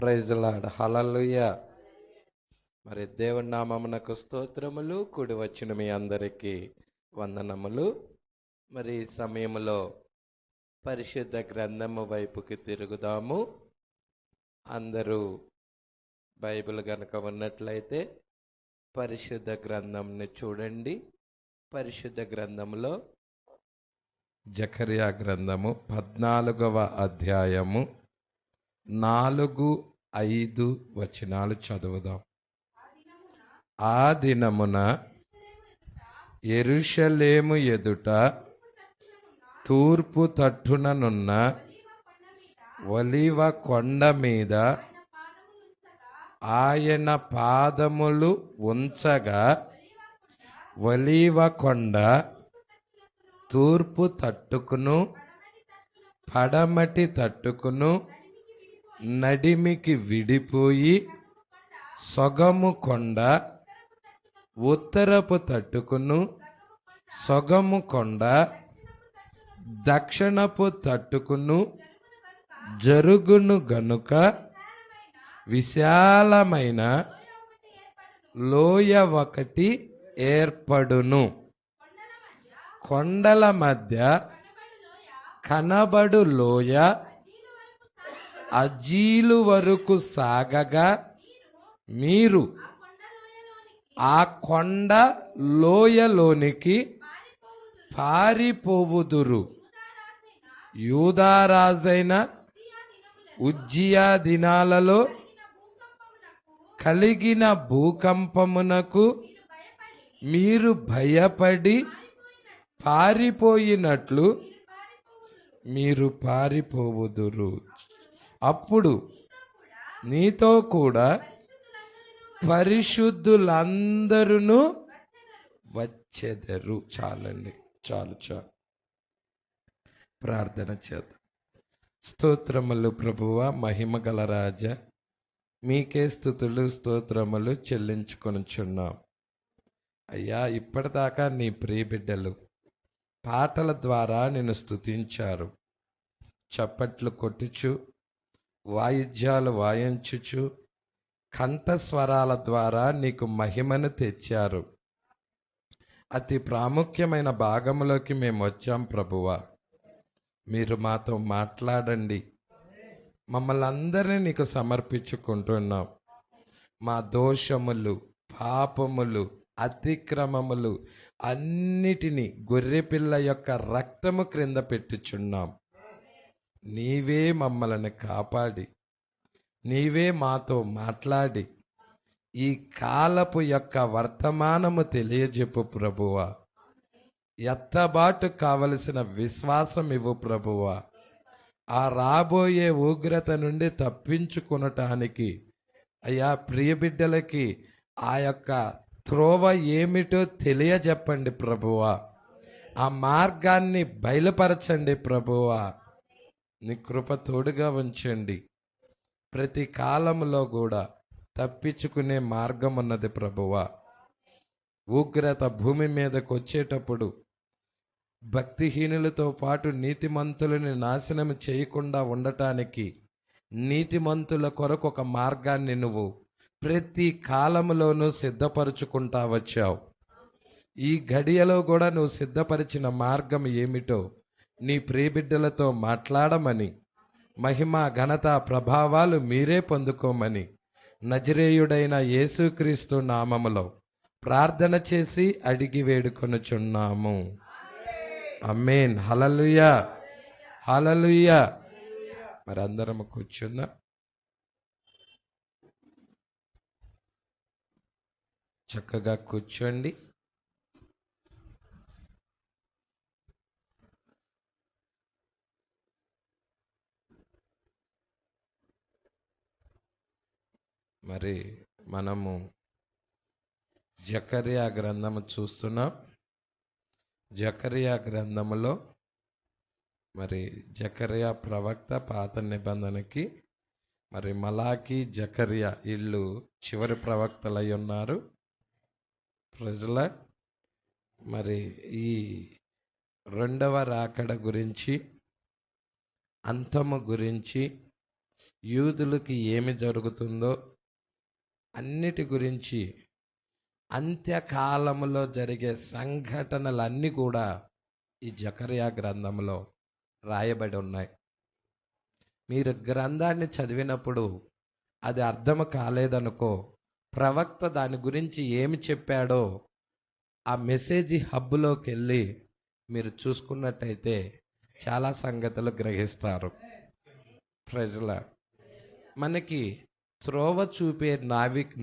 Praise Lord. హల్లెలూయా. మరి దేవుని నామమునకు స్తోత్రములు. కూడి వచ్చిన మీ అందరికీ వందనములు. మరి ఈ సమయంలో పరిశుద్ధ గ్రంథము వైపుకి తిరుగుదాము. అందరూ బైబిల్ గనక ఉన్నట్లయితే పరిశుద్ధ గ్రంథంని చూడండి. పరిశుద్ధ గ్రంథంలో జకర్యా గ్రంథము 14వ అధ్యాయము 4-5 వచనాలు చదువుదాం. ఆ దినమున యెరూషలేము ఎదుట తూర్పు తట్టుననున్న ఒలీవ కొండ మీద ఆయన పాదములు ఉంచగా, ఒలీవ కొండ తూర్పు తట్టుకును పడమటి తట్టుకును నడిమికి విడిపోయి, సొగము కొండ ఉత్తరపు తట్టుకును సొగము కొండ దక్షిణపు తట్టుకును జరుగును గనుక విశాలమైన లోయ ఒకటి ఏర్పడును. కొండల మధ్య కనబడు లోయ అజీలు వరకు సాగగా, మీరు ఆ కొండ లోయలోనికి పారిపోవుదురు. యూదారాజైన ఉజ్జియా దినాలలో కలిగిన భూకంపమునకు మీరు భయపడి పారిపోయినట్లు మీరు పారిపోవుదురు. అప్పుడు నీతో కూడా పరిశుద్ధులందరూ వచ్చెదరు. చాలండి, చాలు. ప్రార్థన చేద్దాం. స్తోత్రములు ప్రభువా, మహిమ గల రాజా, మీకే స్తుతులు స్తోత్రములు చెల్లించుకొనుచున్నాం. అయ్యా, ఇప్పటిదాకా నీ ప్రియబిడ్డలు పాటల ద్వారా నిన్ను స్తుతించారు. చప్పట్లు కొట్టుచు, వాయిద్యాలు వాయించుచు, కంఠస్వరాల ద్వారా నీకు మహిమను తెచ్చారు. అతి ప్రాముఖ్యమైన భాగంలోకి మేము వచ్చాం ప్రభువా. మీరు మాతో మాట్లాడండి. మమ్మల్ని అందరినీ నీకు సమర్పించుకుంటున్నాం. మా దోషములు, పాపములు, అతిక్రమములు అన్నిటినీ గొర్రెపిల్ల యొక్క రక్తము క్రింద పెట్టుచున్నాం. నీవే మమ్మల్ని కాపాడి, నీవే మాతో మాట్లాడి ఈ కాలపు యొక్క వర్తమానము తెలియజెప్పు ప్రభువా. ఎత్తబాటు కావలసిన విశ్వాసం ఇవ్వు ప్రభువా. ఆ రాబోయే ఉగ్రత నుండి తప్పించుకొనటానికి అయ్యా ప్రియబిడ్డలకి ఆ యొక్క త్రోవ ఏమిటో తెలియజెప్పండి ప్రభువా. ఆ మార్గాన్ని బయలుపరచండి ప్రభువా. నీ కృప తోడుగా ఉంచండి. ప్రతి కాలంలో కూడా తప్పించుకునే మార్గం ఉన్నది ప్రభువా. ఉగ్రత భూమి మీదకు వచ్చేటప్పుడు భక్తిహీనులతో పాటు నీతిమంతులని నాశనం చేయకుండా ఉండటానికి నీతిమంతుల కొరకు ఒక మార్గాన్ని నువ్వు ప్రతి కాలంలోనూ సిద్ధపరచుకుంటా వచ్చావు. ఈ గడియలో కూడా నువ్వు సిద్ధపరిచిన మార్గం ఏమిటో నీ ప్రియబిడ్డలతో మాట్లాడమని, మహిమ ఘనత ప్రభావాలు మీరే పొందుకోమని నజరేయుడైన యేసుక్రీస్తు నామములో ప్రార్థన చేసి అడిగి వేడుకొనుచున్నాము. ఆమేన్. హల్లెలూయా, హల్లెలూయా. మరి అందరం కూర్చుందాం. చక్కగా కూర్చోండి. మరి మనము జకర్యా గ్రంథము చూస్తున్నాం. జకర్యా గ్రంథములో మరి జకర్యా ప్రవక్త పాత నిబంధనకి, మరి మలాకి, జకర్యా ఇళ్ళు చివరి ప్రవక్తలై ఉన్నారు. ప్రజల మరి ఈ రెండవ రాకడ గురించి, అంతము గురించి, యూదులకి ఏమి జరుగుతుందో అన్నిటి గురించి, అంత్యకాలంలో జరిగే సంఘటనలన్నీ కూడా ఈ జకర్యా గ్రంథంలో రాయబడి ఉన్నాయి. మీరు గ్రంథాన్ని చదివినప్పుడు అది అర్థం కాలేదనుకో, ప్రవక్త దాని గురించి ఏమి చెప్పాడో ఆ మెసేజ్ హబ్లోకి వెళ్ళి మీరు చూసుకున్నట్టయితే చాలా సంగతులు గ్రహిస్తారు. ప్రజల మనకి త్రోవ చూపే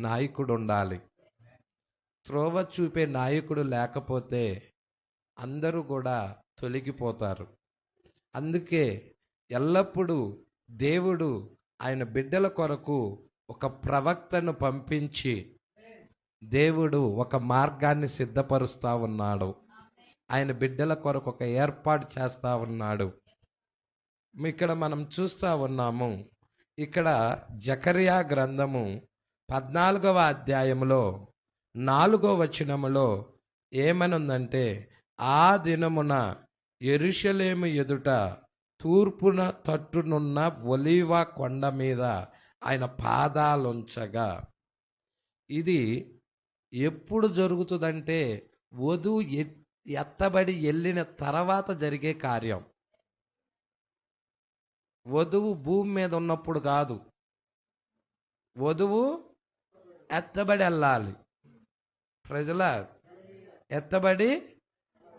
నాయకుడు ఉండాలి. త్రోవ చూపే నాయకుడు లేకపోతే అందరూ కూడా తొలగిపోతారు. అందుకే ఎల్లప్పుడూ దేవుడు ఆయన బిడ్డల కొరకు ఒక ప్రవక్తను పంపించి దేవుడు ఒక మార్గాన్ని సిద్ధపరుస్తూ ఉన్నాడు. ఆయన బిడ్డల కొరకు ఒక ఏర్పాటు చేస్తూ ఉన్నాడు. ఇక్కడ మనం చూస్తూ ఉన్నాము. ఇక్కడ జకర్యా గ్రంథము 14వ అధ్యాయంలో 4వ వచనములో ఏమనుందంటే, ఆ దినమున యెరూషలేము ఎదుట తూర్పున తట్టునున్న ఒలీవ కొండ మీద ఆయన పాదాలుంచగా. ఇది ఎప్పుడు జరుగుతుందంటే వధువు ఎత్తబడి వెళ్ళిన తర్వాత జరిగే కార్యం. వధువు భూమి మీద ఉన్నప్పుడు కాదు, వధువు ఎత్తబడి వెళ్ళాలి. ప్రజల ఎత్తబడి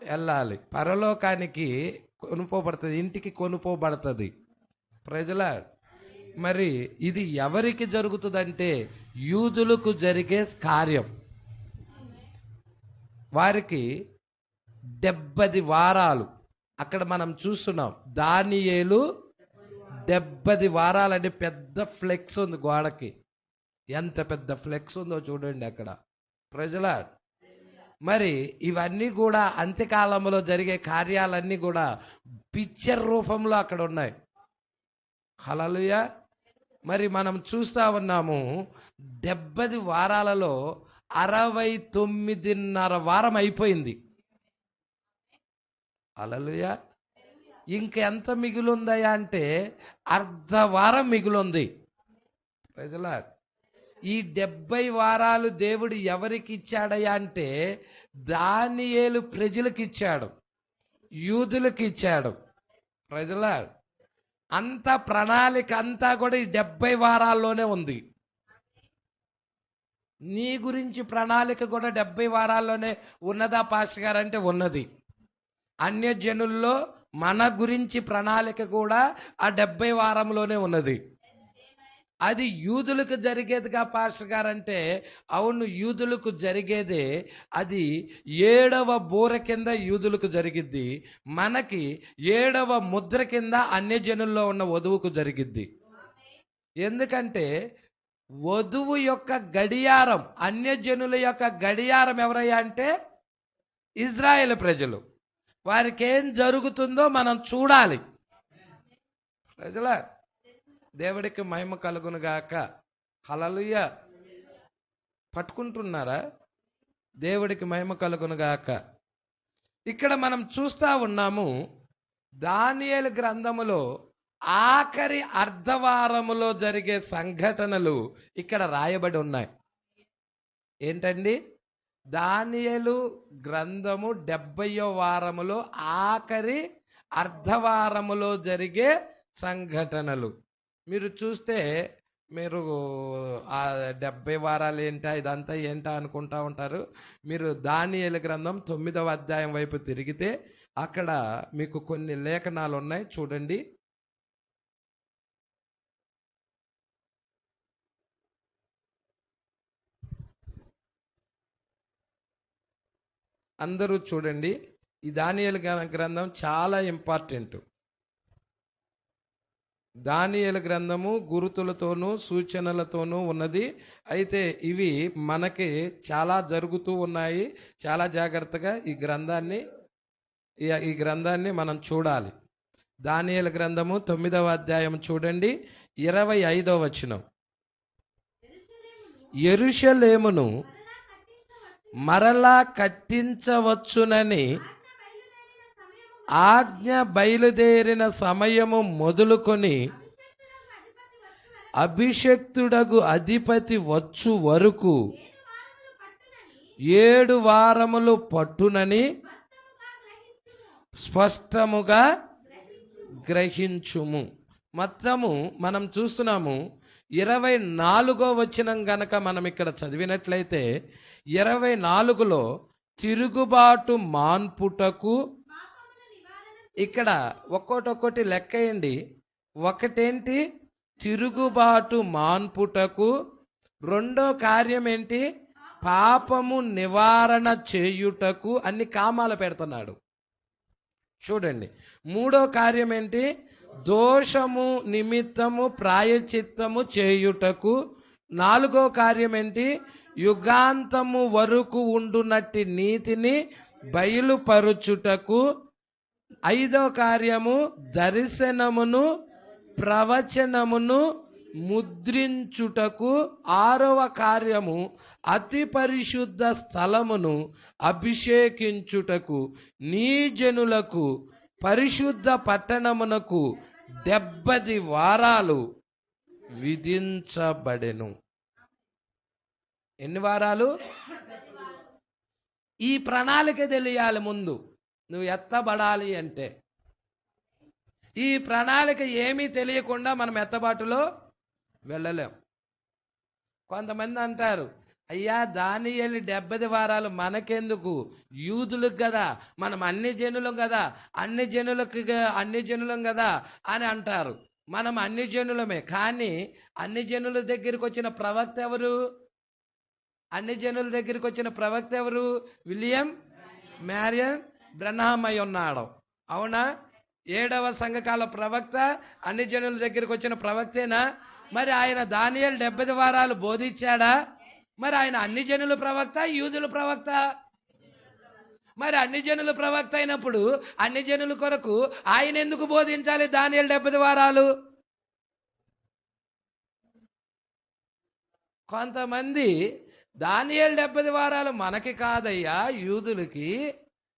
వెళ్ళాలి, పరలోకానికి కొనుపోబడుతుంది, ఇంటికి కొనుపోబడుతుంది. ప్రజల మరి ఇది ఎవరికి జరుగుతుందంటే యూదులకు జరిగే కార్యం. వారికి 70 వారాలు అక్కడ మనం చూస్తున్నాం. దానియేలు 70 వారాలని పెద్ద ఫ్లెక్స్ ఉంది గోడకి. ఎంత పెద్ద ఫ్లెక్స్ ఉందో చూడండి అక్కడ. ప్రజల మరి ఇవన్నీ కూడా అంత్యకాలంలో జరిగే కార్యాలన్నీ కూడా పిక్చర్ రూపంలో అక్కడ ఉన్నాయి. హల్లెలూయా. మరి మనం చూస్తూ ఉన్నాము 70 వారాలలో 69.5 వారం అయిపోయింది. హల్లెలూయా. ఇంకెంత మిగిలిందయా అంటే అర్ధ వారం మిగిలింది. ప్రజలా ఈ 70 వారాలు దేవుడు ఎవరికి ఇచ్చాడయ్యా అంటే దానియేలు ప్రజలకు ఇచ్చాడు, యూదులకు ఇచ్చాడు. ప్రజలా అంత ప్రణాళిక అంతా కూడా ఈ 70 వారాల్లోనే ఉంది. నీ గురించి ప్రణాళిక కూడా 70 వారాల్లోనే ఉన్నదా పాస్టర్ గారు అంటే ఉన్నది. అన్యజనుల్లో మన గురించి ప్రణాళిక కూడా ఆ 70 వారంలోనే ఉన్నది. అది యూదులకు జరిగేదిగా పాస్టర్ గారు అంటే అవును, యూదులకు జరిగేదే. అది 7వ బూర కింద యూదులకు జరిగిద్ది, మనకి 7వ ముద్ర కింద అన్యజనుల్లో ఉన్న వధువుకు జరిగిద్ది. ఎందుకంటే వధువు యొక్క గడియారం, అన్యజనుల యొక్క గడియారం ఎవరయ్యా అంటే ఇజ్రాయేల్ ప్రజలు. వారికి ఏం జరుగుతుందో మనం చూడాలి. ప్రజల దేవుడికి మహిమ కలుగును గాక. హల్లెలూయా. పట్టుకుంటున్నారా? దేవుడికి మహిమ కలుగును గాక. ఇక్కడ మనం చూస్తూ ఉన్నాము దానియేలు గ్రంథములో ఆఖరి అర్ధవారములో జరిగే సంఘటనలు ఇక్కడ రాయబడి ఉన్నాయి. ఏంటండి? దానియేలు గ్రంథము 70వ వారములో ఆఖరి అర్ధవారములో జరిగే సంఘటనలు మీరు చూస్తే మీరు ఆ 70 వారాలు ఏంటా ఇదంతా ఏంటా అనుకుంటా ఉంటారు. మీరు దానియేలు గ్రంథం 9వ అధ్యాయం వైపు తిరిగితే అక్కడ మీకు కొన్ని లేఖనాలు ఉన్నాయి, చూడండి. అందరూ చూడండి. ఈ దానియేలు గ్రంథం చాలా ఇంపార్టెంట్. దానియేలు గ్రంథము గురుతులతోనూ సూచనలతోనూ ఉన్నది. అయితే ఇవి మనకి చాలా జరుగుతూ ఉన్నాయి. చాలా జాగ్రత్తగా ఈ గ్రంథాన్ని మనం చూడాలి. దానియేలు గ్రంథము 9వ అధ్యాయం చూడండి, 25వ వచనం. యెరూషలేమును మరలా కట్టించవచ్చునని ఆజ్ఞ బయలుదేరిన సమయము మొదలుకొని అభిషక్తుడగు అధిపతి వచ్చు వరకు 7 వారములు పట్టునని స్పష్టముగా గ్రహించుము. మొత్తము మనం చూస్తున్నాము 24వ వచనం గనక మనం ఇక్కడ చదివినట్లయితే 24లో తిరుగుబాటు మాన్పుటకు, ఇక్కడ ఒక్కొక్కటి లెక్కేయండి. ఒకటేంటి? తిరుగుబాటు మాన్పుటకు. రెండో కార్యం ఏంటి? పాపము నివారణ చేయుటకు. అన్ని కామాలు పెడుతున్నాడు చూడండి. మూడో కార్యం ఏంటి? దోషము నిమిత్తము ప్రాయచిత్తము చేయుటకు. నాలుగో కార్యం ఏంటి? యుగాంతము వరకు ఉండునట్టి నీతిని బయలుపరుచుటకు. ఐదో కార్యము దర్శనమును ప్రవచనమును ముద్రించుటకు. ఆరవ కార్యము అతి పరిశుద్ధ స్థలమును అభిషేకించుటకు. నీ జనులకు పరిశుద్ధ పట్టణమునకు 70 వారాలు విధించబడెను. ఎన్ని వారాలు? ఈ ప్రణాళిక తెలియాలి ముందు నువ్వు ఎత్తబడాలి అంటే. ఈ ప్రణాళిక ఏమీ తెలియకుండా మనం ఎత్తబాటులో వెళ్ళలేం. కొంతమంది అంటారు, అయ్యా దానియేలు 70 వారాలు మనకెందుకు, యూదులకు కదా, మనం అన్ని జనులం కదా, అన్ని జనులం కదా అని అంటారు. మనం అన్ని జనులమే, కానీ అన్ని జనుల దగ్గరికి వచ్చిన ప్రవక్త ఎవరు? అన్ని జనుల దగ్గరికి వచ్చిన ప్రవక్త ఎవరు? విలియం మ్యారియన్ బ్రన్హామ్ అయి ఉన్నాడు. అవునా? 7వ సంఘకాల ప్రవక్త అన్ని జనుల దగ్గరికి వచ్చిన ప్రవక్తేనా? మరి ఆయన దానియేలు 70 వారాలు బోధించాడా? మరి ఆయన అన్ని జనుల ప్రవక్త, యూదుల ప్రవక్త? మరి అన్ని జనుల ప్రవక్త అయినప్పుడు అన్ని జనుల కొరకు ఆయన ఎందుకు బోధించాలి దానియేలు 70 వారాలు? కొంతమంది దానియేలు 70 వారాలు మనకి కాదయ్యా, యూదులకి,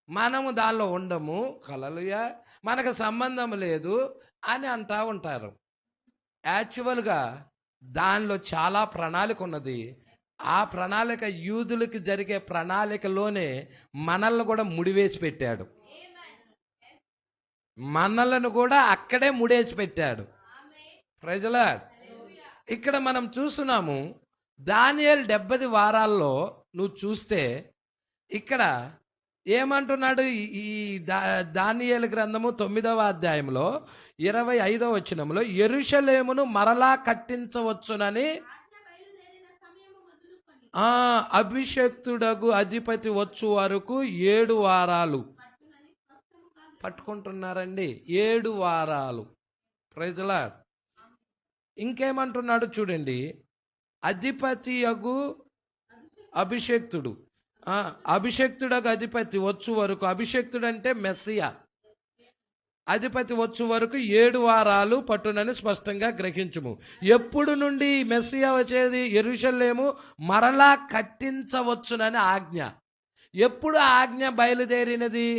మనము దానిలో ఉండము, హల్లెలూయా, మనకు సంబంధం లేదు అని అంటూ ఉంటారు. యాక్చువల్గా దానిలో చాలా ప్రణాళిక ఉన్నది. ఆ ప్రణాళిక యూదులకి జరిగే ప్రణాళికలోనే మనల్ని కూడా ముడివేసి పెట్టాడు. మనలను కూడా అక్కడే ముడేసి పెట్టాడు. Praise the Lord. ఇక్కడ మనం చూస్తున్నాము దానియేలు 70 వారాల్లో నువ్వు చూస్తే ఇక్కడ ఏమంటున్నాడు? ఈ దానియేలు గ్రంథము 9వ అధ్యాయంలో 25వ వచనంలో యెరూషలేమును మరలా కట్టించవచ్చునని అభిషక్తుడగు అధిపతి వచ్చు వరకు 7 వారాలు పట్టుకుంటున్నారండి. 7 వారాలు. Praise the lord. ఇంకేమంటున్నాడు చూడండి, అధిపతి యగు అభిషక్తుడు, అభిషక్తుడకు అధిపతి వచ్చు వరకు. అభిషక్తుడు అంటే మెస్సియా. అధిపతి వచ్చు వరకు 7 వారాలు పట్టునని స్పష్టంగా గ్రహించుము. ఎప్పుడు నుండి మెస్సియా వచ్చేది? యెరూషలేము మరలా కట్టించవచ్చునని ఆజ్ఞ. ఎప్పుడు ఆజ్ఞ బయలుదేరినది?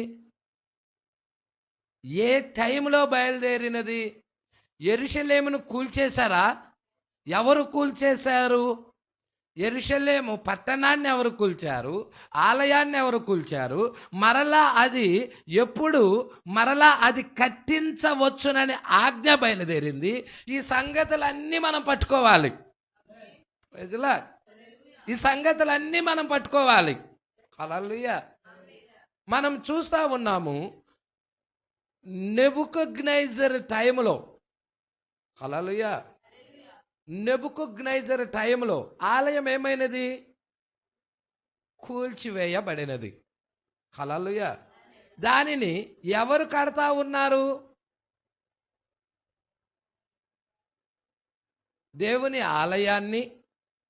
ఏ టైంలో బయలుదేరినది? యెరూషలేమును కూల్చేశారా? ఎవరు కూల్చేశారు? యెరూషలేము పట్టణాన్ని ఎవరు కూల్చారు? ఆలయాన్ని ఎవరు కూల్చారు? మరలా అది ఎప్పుడు మరలా అది కట్టించవచ్చునని ఆజ్ఞ బయలుదేరింది. ఈ సంగతులన్నీ మనం పట్టుకోవాలి. Praise the Lord. ఈ సంగతులన్నీ మనం పట్టుకోవాలి. హల్లెలూయా. మనం చూస్తూ ఉన్నాము నెబుకద్నెజర్ టైంలో, హల్లెలూయా, నెబుకద్నెజర్ టైంలో ఆలయం ఏమైనది? కూల్చివేయబడినది. హల్లెలూయా. దానిని ఎవరు కడతా ఉన్నారు? దేవుని ఆలయాన్ని,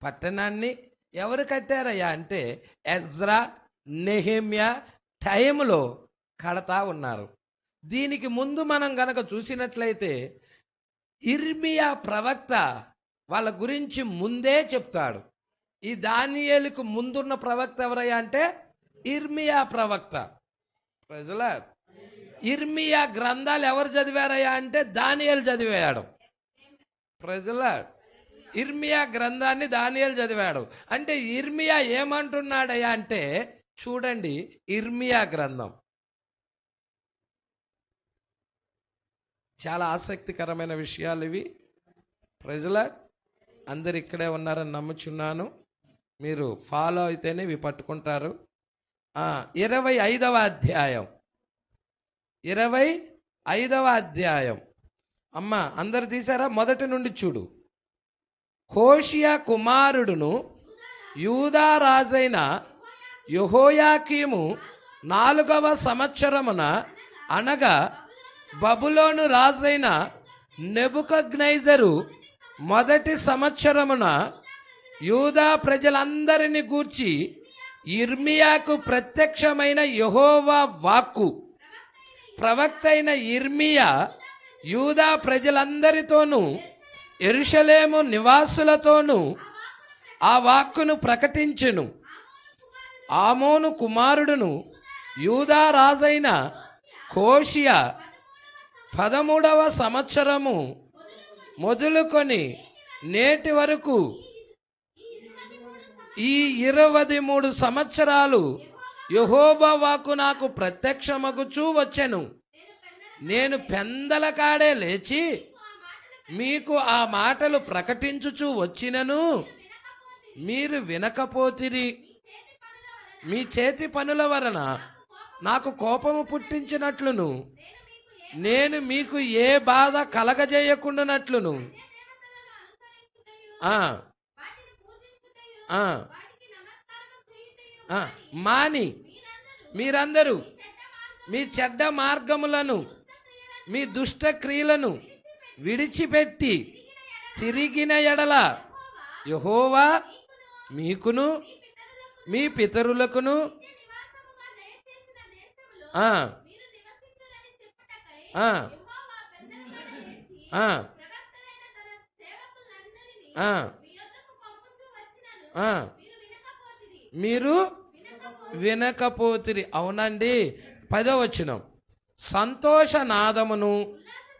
పట్టణాన్ని ఎవరు కట్టారయ్యా అంటే ఎజ్రా, నెహెమ్యా టైంలో కడతా ఉన్నారు. దీనికి ముందు మనం గనక చూసినట్లయితే ఇర్మియా ప్రవక్త వాళ్ళ గురించి ముందే చెప్తాడు. ఈ దానియేలుకు ముందున్న ప్రవక్త ఎవరయ్యా అంటే ఇర్మియా ప్రవక్త. Praise the Lord. ఇర్మియా గ్రంథాలు ఎవరు చదివారయ్యా అంటే దానియేలు చదివాడు. Praise the Lord. ఇర్మియా గ్రంథాన్ని దానియేలు చదివాడు. అంటే ఇర్మియా ఏమంటున్నాడయ్యా అంటే, చూడండి ఇర్మియా గ్రంథం చాలా ఆసక్తికరమైన విషయాలు ఇవి. ప్రజల అందరు ఇక్కడే ఉన్నారని నమ్ముచున్నాను. మీరు ఫాలో అయితేనే ఇవి పట్టుకుంటారు. 25వ అధ్యాయం 25వ అధ్యాయం అమ్మ అందరు తీసారా? మొదటి నుండి చూడు. హోషియా కుమారుడును యూదా రాజైన యెహోయాకీము 4వ సంవత్సరమున అనగా బబులోను రాజైన నెబుకద్నెజరు మొదటి సంవత్సరమున యూదా ప్రజలందరిని గూర్చి ఇర్మియాకు ప్రత్యక్షమైన యెహోవా వాక్కు. ప్రవక్త అయిన ఇర్మియా యూదా ప్రజలందరితోనూ యెరూషలేము నివాసులతోనూ ఆ వాక్కును ప్రకటించెను. ఆమోను కుమారుడును యూదా రాజైన హోషియా 13వ సంవత్సరము మొదలుకొని నేటి వరకు ఈ 23 సంవత్సరాలు యెహోవా వాక్కు నాకు ప్రత్యక్షమగుచూ వచ్చెను. నేను పెందల కాడే లేచి మీకు ఆ మాటలు ప్రకటించుచూ వచ్చినను మీరు వినకపోతిరి. మీ చేతి పనుల వలన నాకు కోపము పుట్టించినట్లును నేను మీకు ఏ బాధ కలగజేయకుండానట్లును మాని మీరందరూ మీ చెడ్డ మార్గములను మీ దుష్ట క్రియలను విడిచిపెట్టి తిరిగిన ఎడల యెహోవా మీకును మీ పితరులకును మీరు వినకపోతిరి. అవునండి. 10వ వచనం. సంతోషనాదమును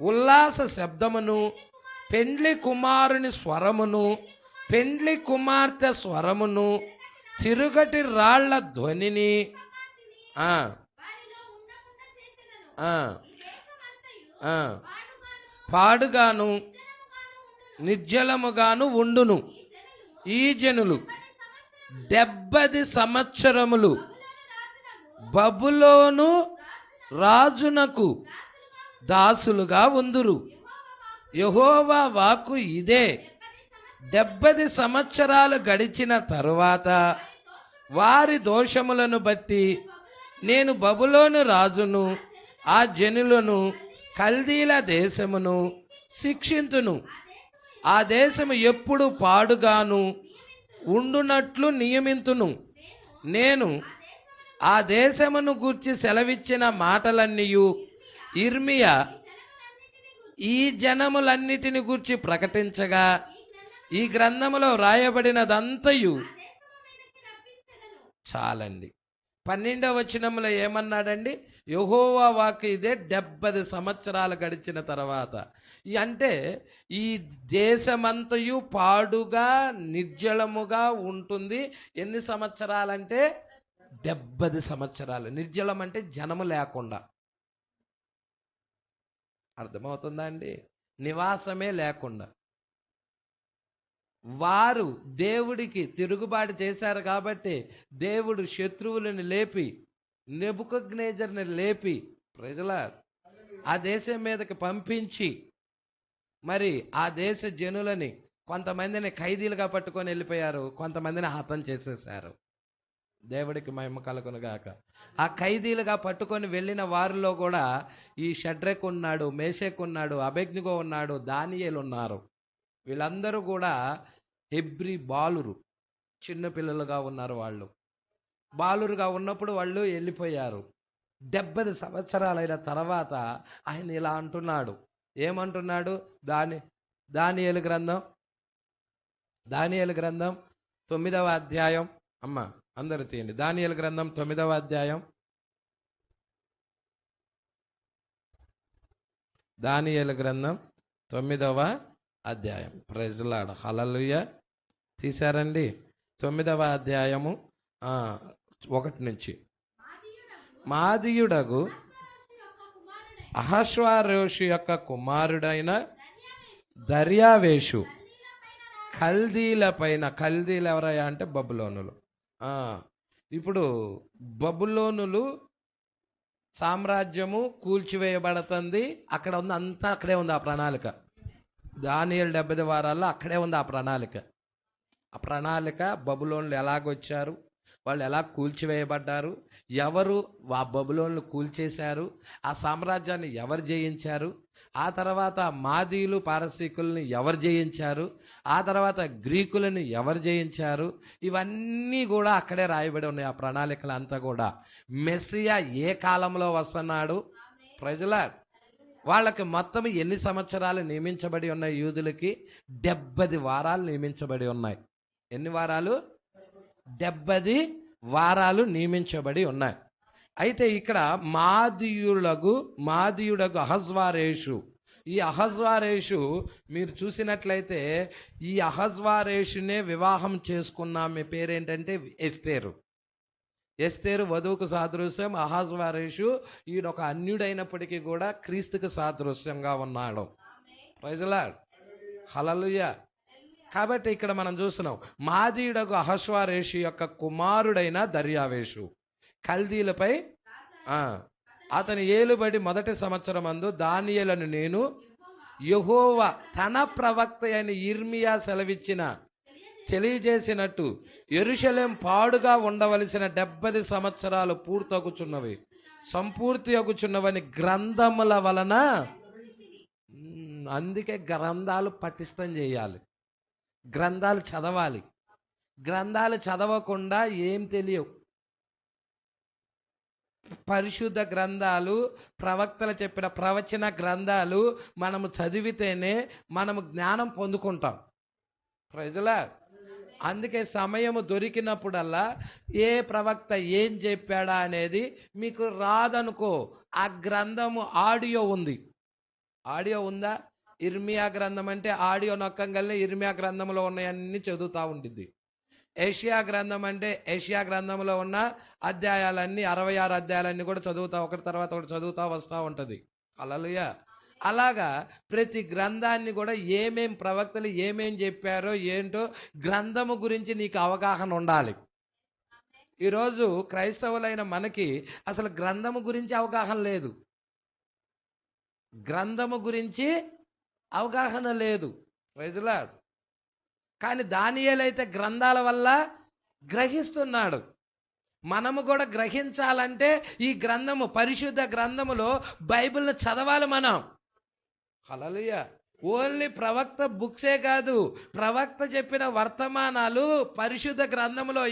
ఉల్లాస శబ్దమును పెండ్లి కుమారుని స్వరమును పెండ్లి కుమార్తె స్వరమును తిరుగటి రాళ్ల ధ్వనిని పాడుగాను నిర్జలముగాను ఉండును. ఈ జనులు 70 సంవత్సరములు బబులోను రాజునకు దాసులుగా ఉందురు. యెహోవా వాక్కు ఇదే. 70 సంవత్సరాలు గడిచిన తరువాత వారి దోషములను బట్టి నేను బబులోను రాజును ఆ జనులను కల్దీల దేశమును శిక్షింతును. ఆ దేశము ఎప్పుడు పాడుగాను ఉండునట్లు నియమింతును. నేను ఆ దేశమును గూర్చి సెలవిచ్చిన మాటలన్నీయు ఇర్మియా ఈ జనములన్నిటిని గూర్చి ప్రకటించగా ఈ గ్రంథములో వ్రాయబడినదంతయు చాలండి. 12వ వచనంలో ఏమన్నాడండి? యెహోవా వాక్కు ఇదే. 70 సంవత్సరాలు గడిచిన తర్వాత అంటే ఈ దేశమంతయు పాడుగా నిర్జలముగా ఉంటుంది. ఎన్ని సంవత్సరాలంటే 70 సంవత్సరాలు. నిర్జలం అంటే జనము లేకుండా. అర్థమవుతుందా అండి? నివాసమే లేకుండా. వారు దేవుడికి తిరుగుబాటు చేశారు కాబట్టి దేవుడు శత్రువులను లేపి నెబుకద్నెజరుని లేపి ప్రజల ఆ దేశం మీదకి పంపించి మరి ఆ దేశ జనులని కొంతమందిని ఖైదీలుగా పట్టుకొని వెళ్ళిపోయారు, కొంతమందిని హతం చేసేశారు. దేవుడికి మహిమ కలుగును గాక. ఆ ఖైదీలుగా పట్టుకొని వెళ్ళిన వారిలో కూడా ఈ షడ్రెక్ ఉన్నాడు, మేషక్ ఉన్నాడు, అబేద్నెగో ఉన్నాడు, దానియేలు ఉన్నారు. వీళ్ళందరూ కూడా హెబ్రీ బాలురు, చిన్నపిల్లలుగా ఉన్నారు. వాళ్ళు బాలురుగా ఉన్నప్పుడు వాళ్ళు వెళ్ళిపోయారు. 70 సంవత్సరాలైన తర్వాత ఆయన ఇలా అంటున్నాడు. ఏమంటున్నాడు? దానియేలు గ్రంథం 9వ అధ్యాయం. అమ్మ అందరూ తీయండి. దానియేలు గ్రంథం 9వ అధ్యాయం. దానియేలు గ్రంథం 9వ అధ్యాయం. Praise Lord. హల్లెలూయా. తీశారండి. 9వ అధ్యాయము 1 నుంచి. మాదీయుడగు అహష్వేరోషు యొక్క కుమారుడైన దర్యావేషు కల్దీల పైన, కల్దీలు ఎవరయ్యా అంటే బబులోనులు. ఇప్పుడు బబులోనులు సామ్రాజ్యము కూల్చివేయబడుతుంది. అక్కడ ఉంది, అంతా అక్కడే ఉంది ఆ ప్రణాళిక. దానియేలు 70 వారాల్లో అక్కడే ఉంది ఆ ప్రణాళిక. ఆ ప్రణాళిక బబులోనులు ఎలాగొచ్చారు, వాళ్ళు ఎలా కూల్చివేయబడ్డారు, ఎవరు ఆ బబులోనులు కూల్చేశారు, ఆ సామ్రాజ్యాన్ని ఎవరు జయించారు, ఆ తర్వాత మాదీలు పారసీకుల్ని ఎవరు జయించారు, ఆ తర్వాత గ్రీకులని ఎవరు జయించారు, ఇవన్నీ కూడా అక్కడే రాయబడి ఉన్నాయి. ఆ ప్రణాళికలు అంతా కూడా మెస్సియా ఏ కాలంలో వస్తున్నాడు, ప్రజల వాళ్ళకి మొత్తం ఎన్ని సంవత్సరాలు నియమించబడి ఉన్నాయి. యూదులకి 70 వారాలు నియమించబడి ఉన్నాయి. ఎన్ని వారాలు? 70 వారాలు నియమించబడి ఉన్నాయి. అయితే ఇక్కడ మాదీయుడగు అహజ్వారేషు, ఈ అహజ్వారేషు మీరు చూసినట్లయితే ఈ అహజ్వారేషునే వివాహం చేసుకున్న ఆమె పేరేంటంటే ఎస్తేరు. ఎస్తేరు వధువుకు సాదృశ్యం. అహజ్వారేషు ఈయనొక అన్యుడైనప్పటికీ కూడా క్రీస్తుకు సాదృశ్యంగా ఉన్నాడు. Praise Lord. హల్లెలూయా. కాబట్టి ఇక్కడ మనం చూస్తున్నాం, మాదీయుడగు అహష్వేరోషు యొక్క కుమారుడైన దర్యావేషు కల్దీలపై అతని ఏలుబడి 1 సంవత్సరమందు దానియేలును నేను యెహోవా తన ప్రవక్త అయిన యిర్మీయా సెలవిచ్చిన తెలియజేసినట్టు యెరూషలేము పాడుగా ఉండవలసిన 70 సంవత్సరాలు పూర్తగుచున్నవి, సంపూర్తి అగుచున్నవని గ్రంథముల వలన. అందుకే గ్రంథాలు పటిష్టం చేయాలి, గ్రంథాలు చదవాలి. గ్రంథాలు చదవకుండా ఏం తెలియవు. పరిశుద్ధ గ్రంథాలు, ప్రవక్తలు చెప్పిన ప్రవచన గ్రంథాలు మనము చదివితేనే మనము జ్ఞానం పొందుకుంటాం. ప్రజల అందుకే సమయము దొరికినప్పుడల్లా ఏ ప్రవక్త ఏం చెప్పాడా అనేది మీకు రాదనుకో, ఆ గ్రంథము ఆడియో ఉంది. ఆడియో ఉందా? ఇర్మియా గ్రంథం అంటే ఆడియో నొక్కంగానే ఇర్మియా గ్రంథంలో ఉన్నాయన్నీ చదువుతూ ఉంటుంది. ఏషియా గ్రంథం అంటే ఏషియా గ్రంథంలో ఉన్న అధ్యాయాలన్నీ 66 అధ్యాయాలన్నీ కూడా చదువుతా, ఒకటి తర్వాత ఒకటి చదువుతా వస్తూ ఉంటుంది. హల్లెలూయా. అలాగా ప్రతి గ్రంథాన్ని కూడా ఏమేం ప్రవక్తలు ఏమేం చెప్పారో ఏంటో గ్రంథము గురించి నీకు అవగాహన ఉండాలి. ఈరోజు క్రైస్తవులైన మనకి అసలు గ్రంథము గురించి అవగాహన లేదు. గ్రంథము గురించి అవగాహన లేదు. Praise Lord. కానీ దానియేలు అయితే గ్రంథాల వల్ల గ్రహిస్తున్నాడు. మనము కూడా గ్రహించాలంటే ఈ గ్రంథము, పరిశుద్ధ గ్రంథములో బైబిల్ని చదవాలి మనం. హల్లెలూయా. ఓన్లీ ప్రవక్త బుక్సే కాదు, ప్రవక్త చెప్పిన వర్తమానాలు పరిశుద్ధ గ్రంథములో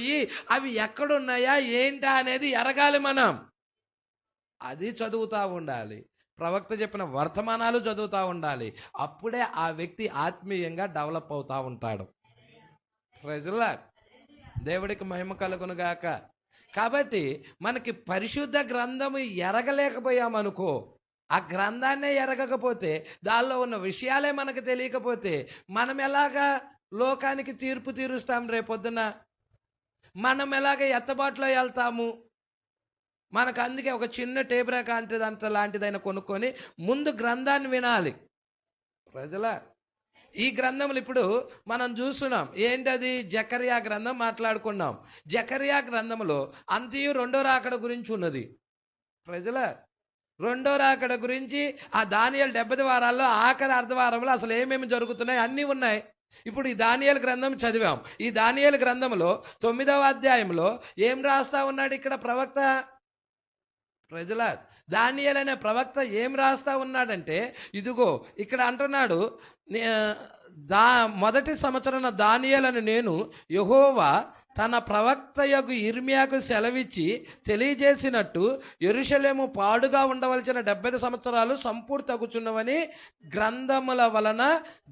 అవి ఎక్కడున్నాయా ఏంటా అనేది ఎరగాలి మనం. అది చదువుతూ ఉండాలి. ప్రవక్త చెప్పిన వర్తమానాలు చదువుతూ ఉండాలి. అప్పుడే ఆ వ్యక్తి ఆత్మీయంగా డెవలప్ అవుతూ ఉంటాడు. Praise Lord. దేవుడికి మహిమ కలుగును గాక. కాబట్టి మనకి పరిశుద్ధ గ్రంథము ఎరగలేకపోయామనుకో, ఆ గ్రంథాన్నే ఎరగకపోతే, దానిలో ఉన్న విషయాలే మనకు తెలియకపోతే మనం ఎలాగా లోకానికి తీర్పు తీరుస్తాం? రేపొద్దున మనం ఎలాగ ఎత్తబాటులో వెళ్తాము? మనకు అందుకే ఒక చిన్న టేప్ రేఖ లాంటిదైనా కొనుక్కొని ముందు గ్రంథాన్ని వినాలి. ప్రజల ఈ గ్రంథములు ఇప్పుడు మనం చూస్తున్నాం. ఏంటది? జకర్యా గ్రంథం మాట్లాడుకున్నాం. జకర్యా గ్రంథములో అంతయు 2వ రాకడ గురించి ఉన్నది. ప్రజల 2వ రాకడ గురించి ఆ దానియేలు 70 వారాల్లో ఆఖరి అర్ధవారంలో అసలు ఏమేమి జరుగుతున్నాయి అన్నీ ఉన్నాయి. ఇప్పుడు ఈ దానియేలు గ్రంథం చదివాం. ఈ దానియేలు గ్రంథంలో 9వ అధ్యాయంలో ఏం రాస్తా ఉన్నాడు ఇక్కడ ప్రవక్త? ప్రజల దానియేలు అనే ప్రవక్త ఏం రాస్తా ఉన్నాడంటే, ఇదిగో ఇక్కడ అంటున్నాడు, 1 సంవత్సరం దానియేలును నేను యెహోవా తన ప్రవక్తయగు యిర్మీయాకు సెలవిచ్చి తెలియజేసినట్టు యెరూషలేము పాడుగా ఉండవలసిన 70 సంవత్సరాలు సంపూర్తి అగుచున్నవని గ్రంథముల వలన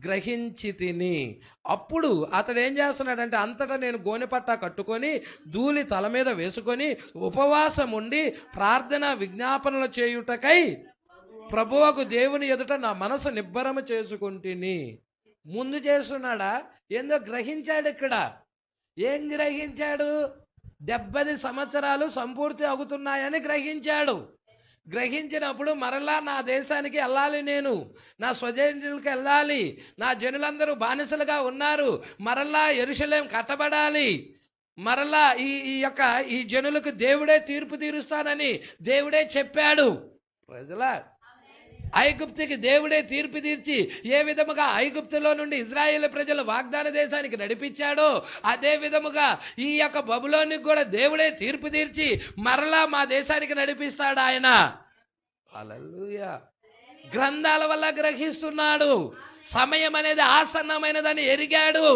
గ్రహించి తిని. అప్పుడు అతడు ఏం చేస్తున్నాడంటే, అంతటా నేను గోనెపట్ట కట్టుకొని ధూళి తల మీద వేసుకొని ఉపవాసం ఉండి ప్రార్థన విజ్ఞాపనలు చేయుటకై ప్రభువకు దేవుని ఎదుట నా మనసు నిబ్బరము చేసుకుంటుని. ముందు చేస్తున్నాడా? ఏందో గ్రహించాడు. ఇక్కడ ఏం గ్రహించాడు? 70 సంవత్సరాలు సంపూర్తి అవుతున్నాయని గ్రహించాడు. గ్రహించినప్పుడు మరలా నా దేశానికి వెళ్ళాలి, నేను నా స్వజనులకు వెళ్ళాలి, నా జనులందరూ బానిసలుగా ఉన్నారు, మరలా యెరూషలేం కట్టబడాలి, మరలా ఈ జనులకు దేవుడే తీర్పు తీరుస్తానని దేవుడే చెప్పాడు. ప్రజలా ఐగుప్తుకి దేవుడే తీర్పు తీర్చి ఏ విధముగా ఐగుప్తులో నుండి ఇజ్రాయేల్ ప్రజలు వాగ్దాన దేశానికి నడిపించాడో అదే విధముగా ఈ యొక్క బబులోనికి కూడా దేవుడే తీర్పు తీర్చి మరలా మా దేశానికి నడిపిస్తాడు ఆయన. హల్లెలూయా. గ్రంథాల వల్ల గ్రహిస్తున్నాడు. సమయం అనేది ఆసన్నమైనదని ఎరిగాడు.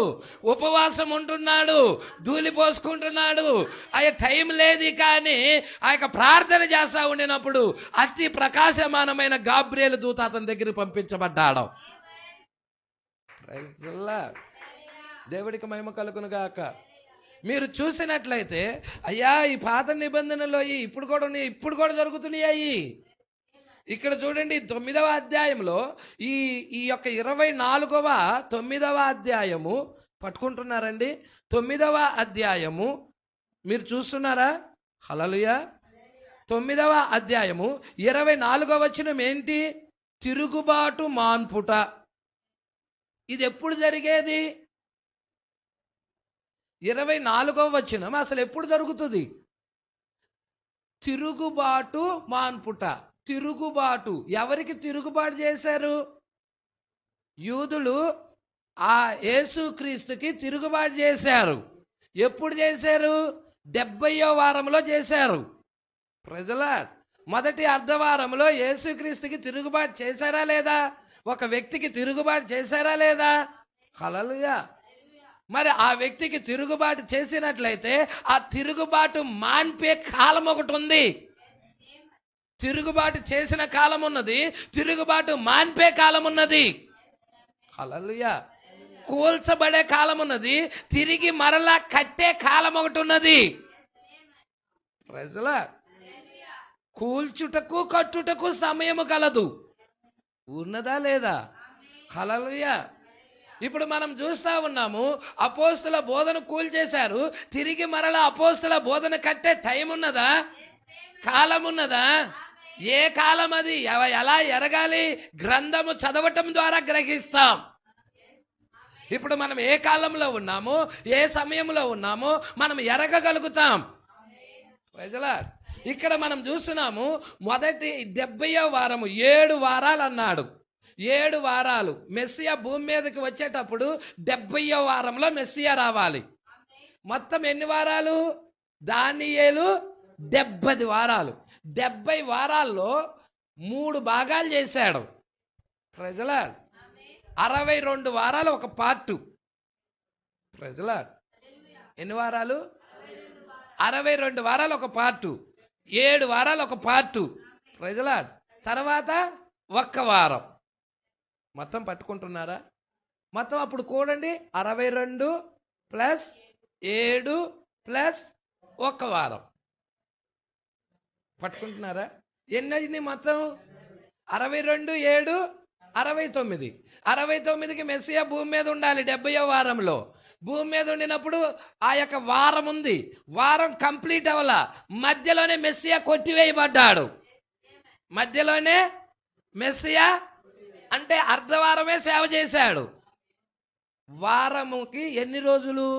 ఉపవాసం ఉంటున్నాడు, ధూళి పోసుకుంటున్నాడు. ఆ టైం లేదు, కానీ ఆ యొక్క ప్రార్థన చేస్తా ఉండినప్పుడు అతి ప్రకాశమానమైన గాబ్రియేలు దూత అతని దగ్గర పంపించబడ్డాడు. దేవుడికి మహిమ కలుగును గాక. మీరు చూసినట్లయితే అయ్యా ఈ పాత నిబంధనలో ఇప్పుడు కూడా జరుగుతున్నాయి. ఇక్కడ చూడండి 9వ అధ్యాయంలో ఈ యొక్క 24వ అధ్యాయము పట్టుకుంటున్నారండి. 9వ అధ్యాయము మీరు చూస్తున్నారా? హల్లెలూయా. 9వ అధ్యాయము 24వ వచనం ఏంటి? తిరుగుబాటు మాన్పుట. ఇది ఎప్పుడు జరిగేది? 24వ వచనం అసలు ఎప్పుడు జరుగుతుంది? తిరుగుబాటు మాన్పుట. తిరుగుబాటు. ఎవరికి తిరుగుబాటు చేశారు? యూదులు ఆ యేసుక్రీస్తుకి తిరుగుబాటు చేశారు. ఎప్పుడు చేశారు? 70వ వారంలో చేశారు. ప్రజలా మొదటి అర్ధవారంలో యేసుక్రీస్తుకి తిరుగుబాటు చేశారా లేదా? ఒక వ్యక్తికి తిరుగుబాటు చేశారా లేదా? హల్లెలూయా. మరి ఆ వ్యక్తికి తిరుగుబాటు చేసినట్లయితే ఆ తిరుగుబాటు మాన్పే కాలం ఒకటి ఉంది. తిరుగుబాటు చేసిన కాలం ఉన్నది, తిరుగుబాటు మాన్పే కాలం ఉన్నది. హల్లెలూయా. కూల్చబడే కాలం ఉన్నది, తిరిగి మరలా కట్టే కాలం ఒకటి ఉన్నది. ప్రజల కూల్చుటకు కట్టుటకు సమయము కలదు. ఉన్నదా లేదా? హల్లెలూయా. ఇప్పుడు మనం చూస్తా ఉన్నాము, అపోస్తుల బోధన కూల్చేశారు, తిరిగి మరలా అపోస్తుల బోధన కట్టే టైం ఉన్నదా? కాలం ఉన్నదా? ఏ కాలం అది? ఎలా ఎరగాలి? గ్రంథము చదవటం ద్వారా గ్రహిస్తాం. ఇప్పుడు మనం ఏ కాలంలో ఉన్నామో, ఏ సమయంలో ఉన్నామో మనం ఎరగగలుగుతాం. ప్రజలా ఇక్కడ మనం చూస్తున్నాము, మొదటి 70వ వారము 7 వారాలు అన్నాడు. 7 వారాలు. మెస్సియా భూమి మీదకి వచ్చేటప్పుడు 70వ వారంలో మెస్సియా రావాలి. మొత్తం ఎన్ని వారాలు? దానియేలు 70 వారాలు. 70 వారాల్లో 3 భాగాలు చేశాడు. ప్రజలా 62 వారాలు ఒక పార్టు. ప్రజలా ఎన్ని వారాలు? 62 వారాలు ఒక పార్టు. 7 వారాలు ఒక పార్టు. ప్రజలా తర్వాత 1 వారం. మొత్తం పట్టుకుంటున్నారా? మొత్తం అప్పుడు కూడండి. 62 ప్లస్ 7 ప్లస్ 1 వారం. పట్టుకుంటున్నారా? ఎన్ని మొత్తం? 62 7 69. 69కి మెస్సియా భూమి మీద ఉండాలి 70వ వారంలో. భూమి మీద ఉండినప్పుడు ఆ యొక్క వారం ఉంది, వారం కంప్లీట్ అవ్వాల. మధ్యలోనే మెస్సియా కొట్టివేయబడ్డాడు. మధ్యలోనే మెస్సియా అంటే అర్ధవారమే సేవ చేశాడు. వారముకి ఎన్ని రోజులు?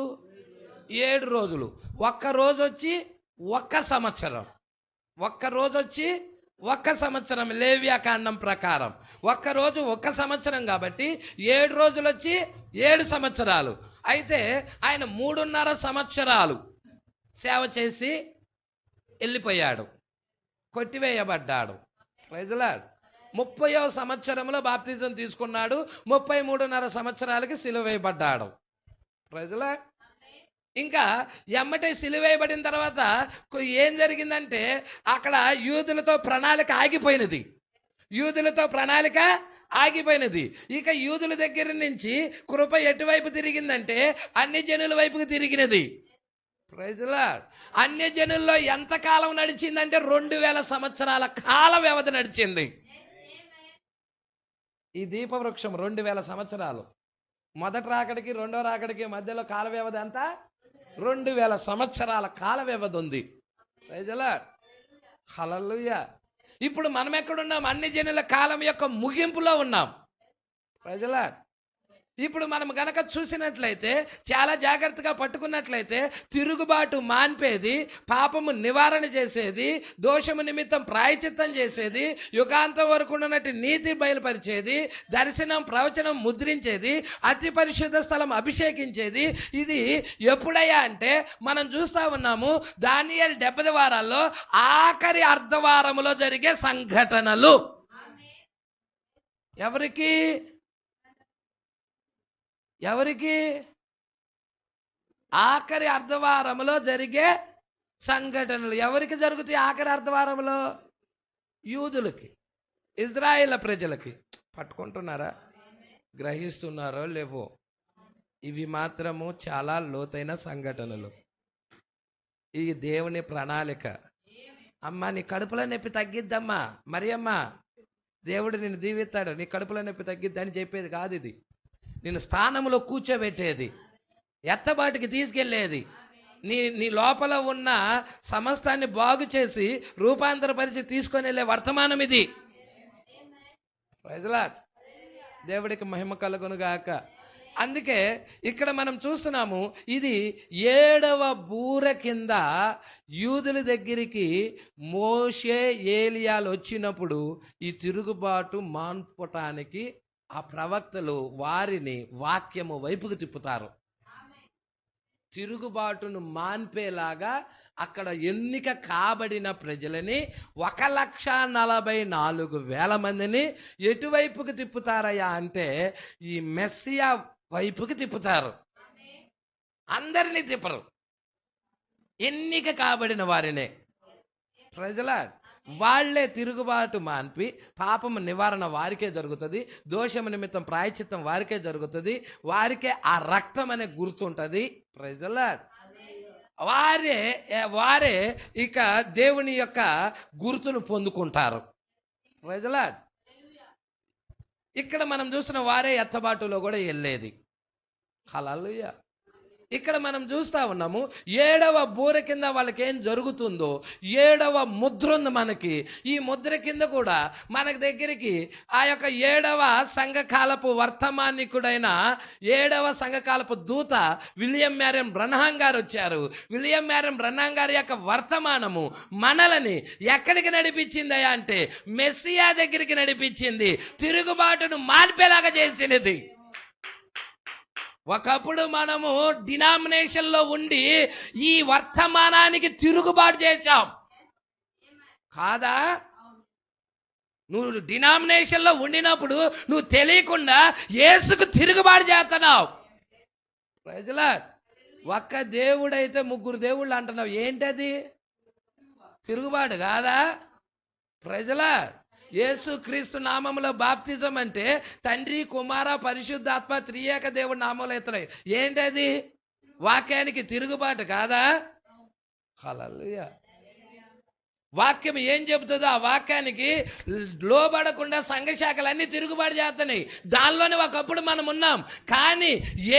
7 రోజులు. ఒక్క రోజు వచ్చి 1 సంవత్సరం. ఒక్క రోజు వచ్చి 1 సంవత్సరం. లేవ్యాకాండం ప్రకారం ఒక్క రోజు 1 సంవత్సరం కాబట్టి 7 రోజులు వచ్చి 7 సంవత్సరాలు. అయితే ఆయన 3.5 సంవత్సరాలు సేవ చేసి వెళ్ళిపోయాడు, కొట్టివేయబడ్డాడు. Praise lord. 30వ సంవత్సరంలో బాప్తిజం తీసుకున్నాడు. 33.5 సంవత్సరాలకి సిలువ వేయబడ్డాడు. Praise lord. ఇంకా ఎమ్మటే సిలువేయబడిన తర్వాత ఏం జరిగిందంటే అక్కడ యూదులతో ప్రణాళిక ఆగిపోయినది. యూదులతో ప్రణాళిక ఆగిపోయినది. ఇక యూదుల దగ్గర నుంచి కృప ఎటువైపు తిరిగిందంటే అన్ని జనుల వైపుకి తిరిగినది. Praise lord. అన్య జనుల్లో ఎంత కాలం నడిచిందంటే 2000 సంవత్సరాల కాల వ్యవధి నడిచింది. ఈ దీపవృక్షం 2000 సంవత్సరాలు. మొదటి రాకడికి రెండో రాకడికి మధ్యలో కాల వ్యవధి అంతా 2000 సంవత్సరాల కాల వ్యవధి ఉంది. ప్రైజ్ లార్డ్, హల్లెలూయా. ఇప్పుడు మనం ఎక్కడున్నాం? అన్ని జనుల కాలం యొక్క ముగింపులో ఉన్నాం. Praise Lord. ఇప్పుడు మనం గనక చూసినట్లయితే, చాలా జాగ్రత్తగా పట్టుకున్నట్లయితే, తిరుగుబాటు మాన్పేది, పాపము నివారణ చేసేది, దోషము నిమిత్తం ప్రాయచిత్తం చేసేది, యుగాంతం వరకు ఉన్నట్టు నీతి బయలుపరిచేది, దర్శనం ప్రవచనం ముద్రించేది, అతి పరిశుద్ధ స్థలం అభిషేకించేది, ఇది ఎప్పుడయ్యా అంటే మనం చూస్తా ఉన్నాము దానియేలు 70 వారాల్లో ఆఖరి అర్ధవారములో జరిగే సంఘటనలు. ఎవరికి ఆఖరి అర్ధవారములో జరిగే సంఘటనలు. ఎవరికి జరుగుతాయి ఆఖరి అర్ధవారంలో? యూదులకి, ఇజ్రాయేల్ ప్రజలకి. పట్టుకుంటున్నారా? గ్రహిస్తున్నారో లేవో? ఇవి మాత్రము చాలా లోతైన సంఘటనలు. ఈ దేవుని ప్రణాళిక. అమ్మా, నీ కడుపులో నొప్పి తగ్గిద్దమ్మా, మరి అమ్మా దేవుడు నిన్ను దీవిస్తాడు, నీ కడుపులో నొప్పి తగ్గిద్ది అని చెప్పేది కాదు. ఇది నిన్ను స్థానంలో కూర్చోబెట్టేది, ఎత్తబాటుకి తీసుకెళ్లేది, నీ లోపల ఉన్న సమస్తాన్ని బాగు చేసి రూపాంతరపరిచి తీసుకొని వెళ్ళే వర్తమానం ఇది. ప్రైజ్ లార్డ్, దేవుడికి మహిమ కలుగునుగాక. అందుకే ఇక్కడ మనం చూస్తున్నాము, ఇది 7వ బూర కింద యూదుల దగ్గరికి మోషే ఏలియాలు వచ్చినప్పుడు ఈ తిరుగుబాటు మాన్పటానికి ఆ ప్రవక్తలు వారిని వాక్యము వైపుకు తిప్పుతారు. తిరుగుబాటును మాన్పేలాగా అక్కడ ఎన్నిక కాబడిన ప్రజలని 1,44,000 మందిని ఎటువైపుకి తిప్పుతారయ్యా అంటే ఈ మెస్సియా వైపుకి తిప్పుతారు. అందరినీ తిప్పరు, ఎన్నిక కాబడిన వారినే. ప్రజల వాళ్లే తిరుగుబాటు మాన్పి పాపము నివారణ వారికే జరుగుతుంది, దోషము నిమిత్తం ప్రాయచిత్తం వారికే జరుగుతుంది, వారికే ఆ రక్తం అనే గుర్తుంటుంది. ప్రజల వారే ఇక దేవుని యొక్క గుర్తును పొందుకుంటారు. ప్రజల ఇక్కడ మనం చూసిన వారే ఎత్తబాటులో కూడా వెళ్ళేది. హల్లెలూయా. ఇక్కడ మనం చూస్తూ ఉన్నాము 7వ బూర కింద వాళ్ళకి ఏం జరుగుతుందో 7వ ముద్ర ఉంది మనకి. ఈ ముద్ర కింద కూడా మనకి దగ్గరికి ఆ యొక్క 7వ సంఘకాలపు వర్తమానికుడైన 7వ సంఘకాలపు దూత విలియం మ్యారియన్ బ్రన్హాం గారు వచ్చారు. విలియం మ్యారియన్ బ్రన్హాం గారి యొక్క వర్తమానము మనలని ఎక్కడికి నడిపించిందయ్యా అంటే మెస్సియా దగ్గరికి నడిపించింది, తిరుగుబాటును మాన్పేలాగా చేసినది. ఒకప్పుడు మనము డినామినేషన్లో ఉండి ఈ వర్తమానానికి తిరుగుబాటు చేశాం కాదా? నువ్వు డినామినేషన్లో ఉండినప్పుడు నువ్వు తెలియకుండా యేసుకు తిరుగుబాటు చేస్తున్నావు. ప్రజల ఒక్క దేవుడైతే 3 దేవుళ్ళు అంటున్నావు, ఏంటది? తిరుగుబాటు కాదా? ప్రజల యేసు క్రీస్తు నామంలో బాప్తిజం అంటే తండ్రి కుమార పరిశుద్ధాత్మ త్రియేక దేవుడి నామంలో ఎత్తున్నాయి. ఏంటది? వాక్యానికి తిరుగుబాటు కాదా? హల్లెలూయా. వాక్యం ఏం చెబుతుందో ఆ వాక్యానికి లోబడకుండా సంఘశాఖలన్నీ తిరుగుబాటు చేస్తున్నాయి. దానిలోనే ఒకప్పుడు మనం ఉన్నాం. కానీ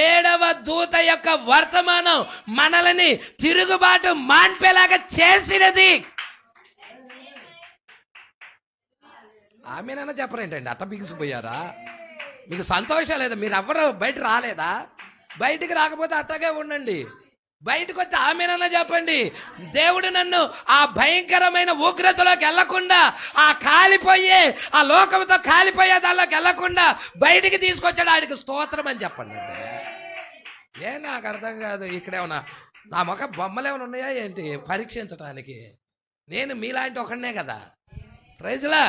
7వ దూత యొక్క వర్తమానం మనల్ని తిరుగుబాటు మాన్పేలాగా చేసినది. ఆమెనైనా చెప్పరేంటండి, అట్ట బిగిసిపోయారా? మీకు సంతోషం లేదా? మీరు ఎవరు బయట రాలేదా? బయటికి రాకపోతే అట్టగే ఉండండి, బయటకు వచ్చి ఆమెనైనా చెప్పండి. దేవుడు నన్ను ఆ భయంకరమైన ఉగ్రతలోకి వెళ్లకుండా, ఆ కాలిపోయే ఆ లోకంతో కాలిపోయే దానిలోకి వెళ్లకుండా బయటికి తీసుకొచ్చాడు, ఆడికి స్తోత్రం అని చెప్పండి. నాకు అర్థం కాదు. ఇక్కడేమన్నా నా ముఖ బొమ్మలు ఏమైనా ఉన్నాయా ఏంటి పరీక్షించడానికి? నేను మీలాంటి ఒకనే కదా. ప్రైజ్లా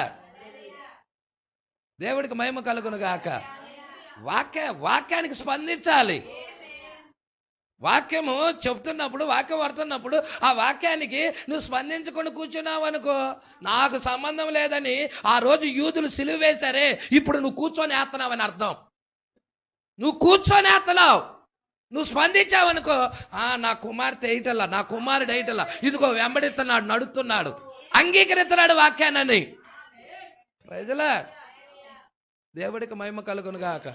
దేవుడికి మహిమ కలుగును గాక. వాక్యానికి స్పందించాలి. వాక్యము చెప్తున్నప్పుడు, వాక్యం పడుతున్నప్పుడు ఆ వాక్యానికి నువ్వు స్పందించకుండా కూర్చున్నావు అనుకో, నాకు సంబంధం లేదని ఆ రోజు యూదులు సిలువ వేశారే, ఇప్పుడు నువ్వు కూర్చొని వేస్తున్నావని అర్థం. నువ్వు కూర్చొని వేస్తున్నావు. నువ్వు స్పందించావు అనుకో, నా కుమార్తె వేయటల్లా, నా కుమారుడు వేయటల్లా, ఇదిగో వెంబడిస్తున్నాడు, నడుస్తున్నాడు, అంగీకరిస్తున్నాడు వాక్యాన్ని. ప్రజల దేవుడికి మహిమ కలుగును గాక.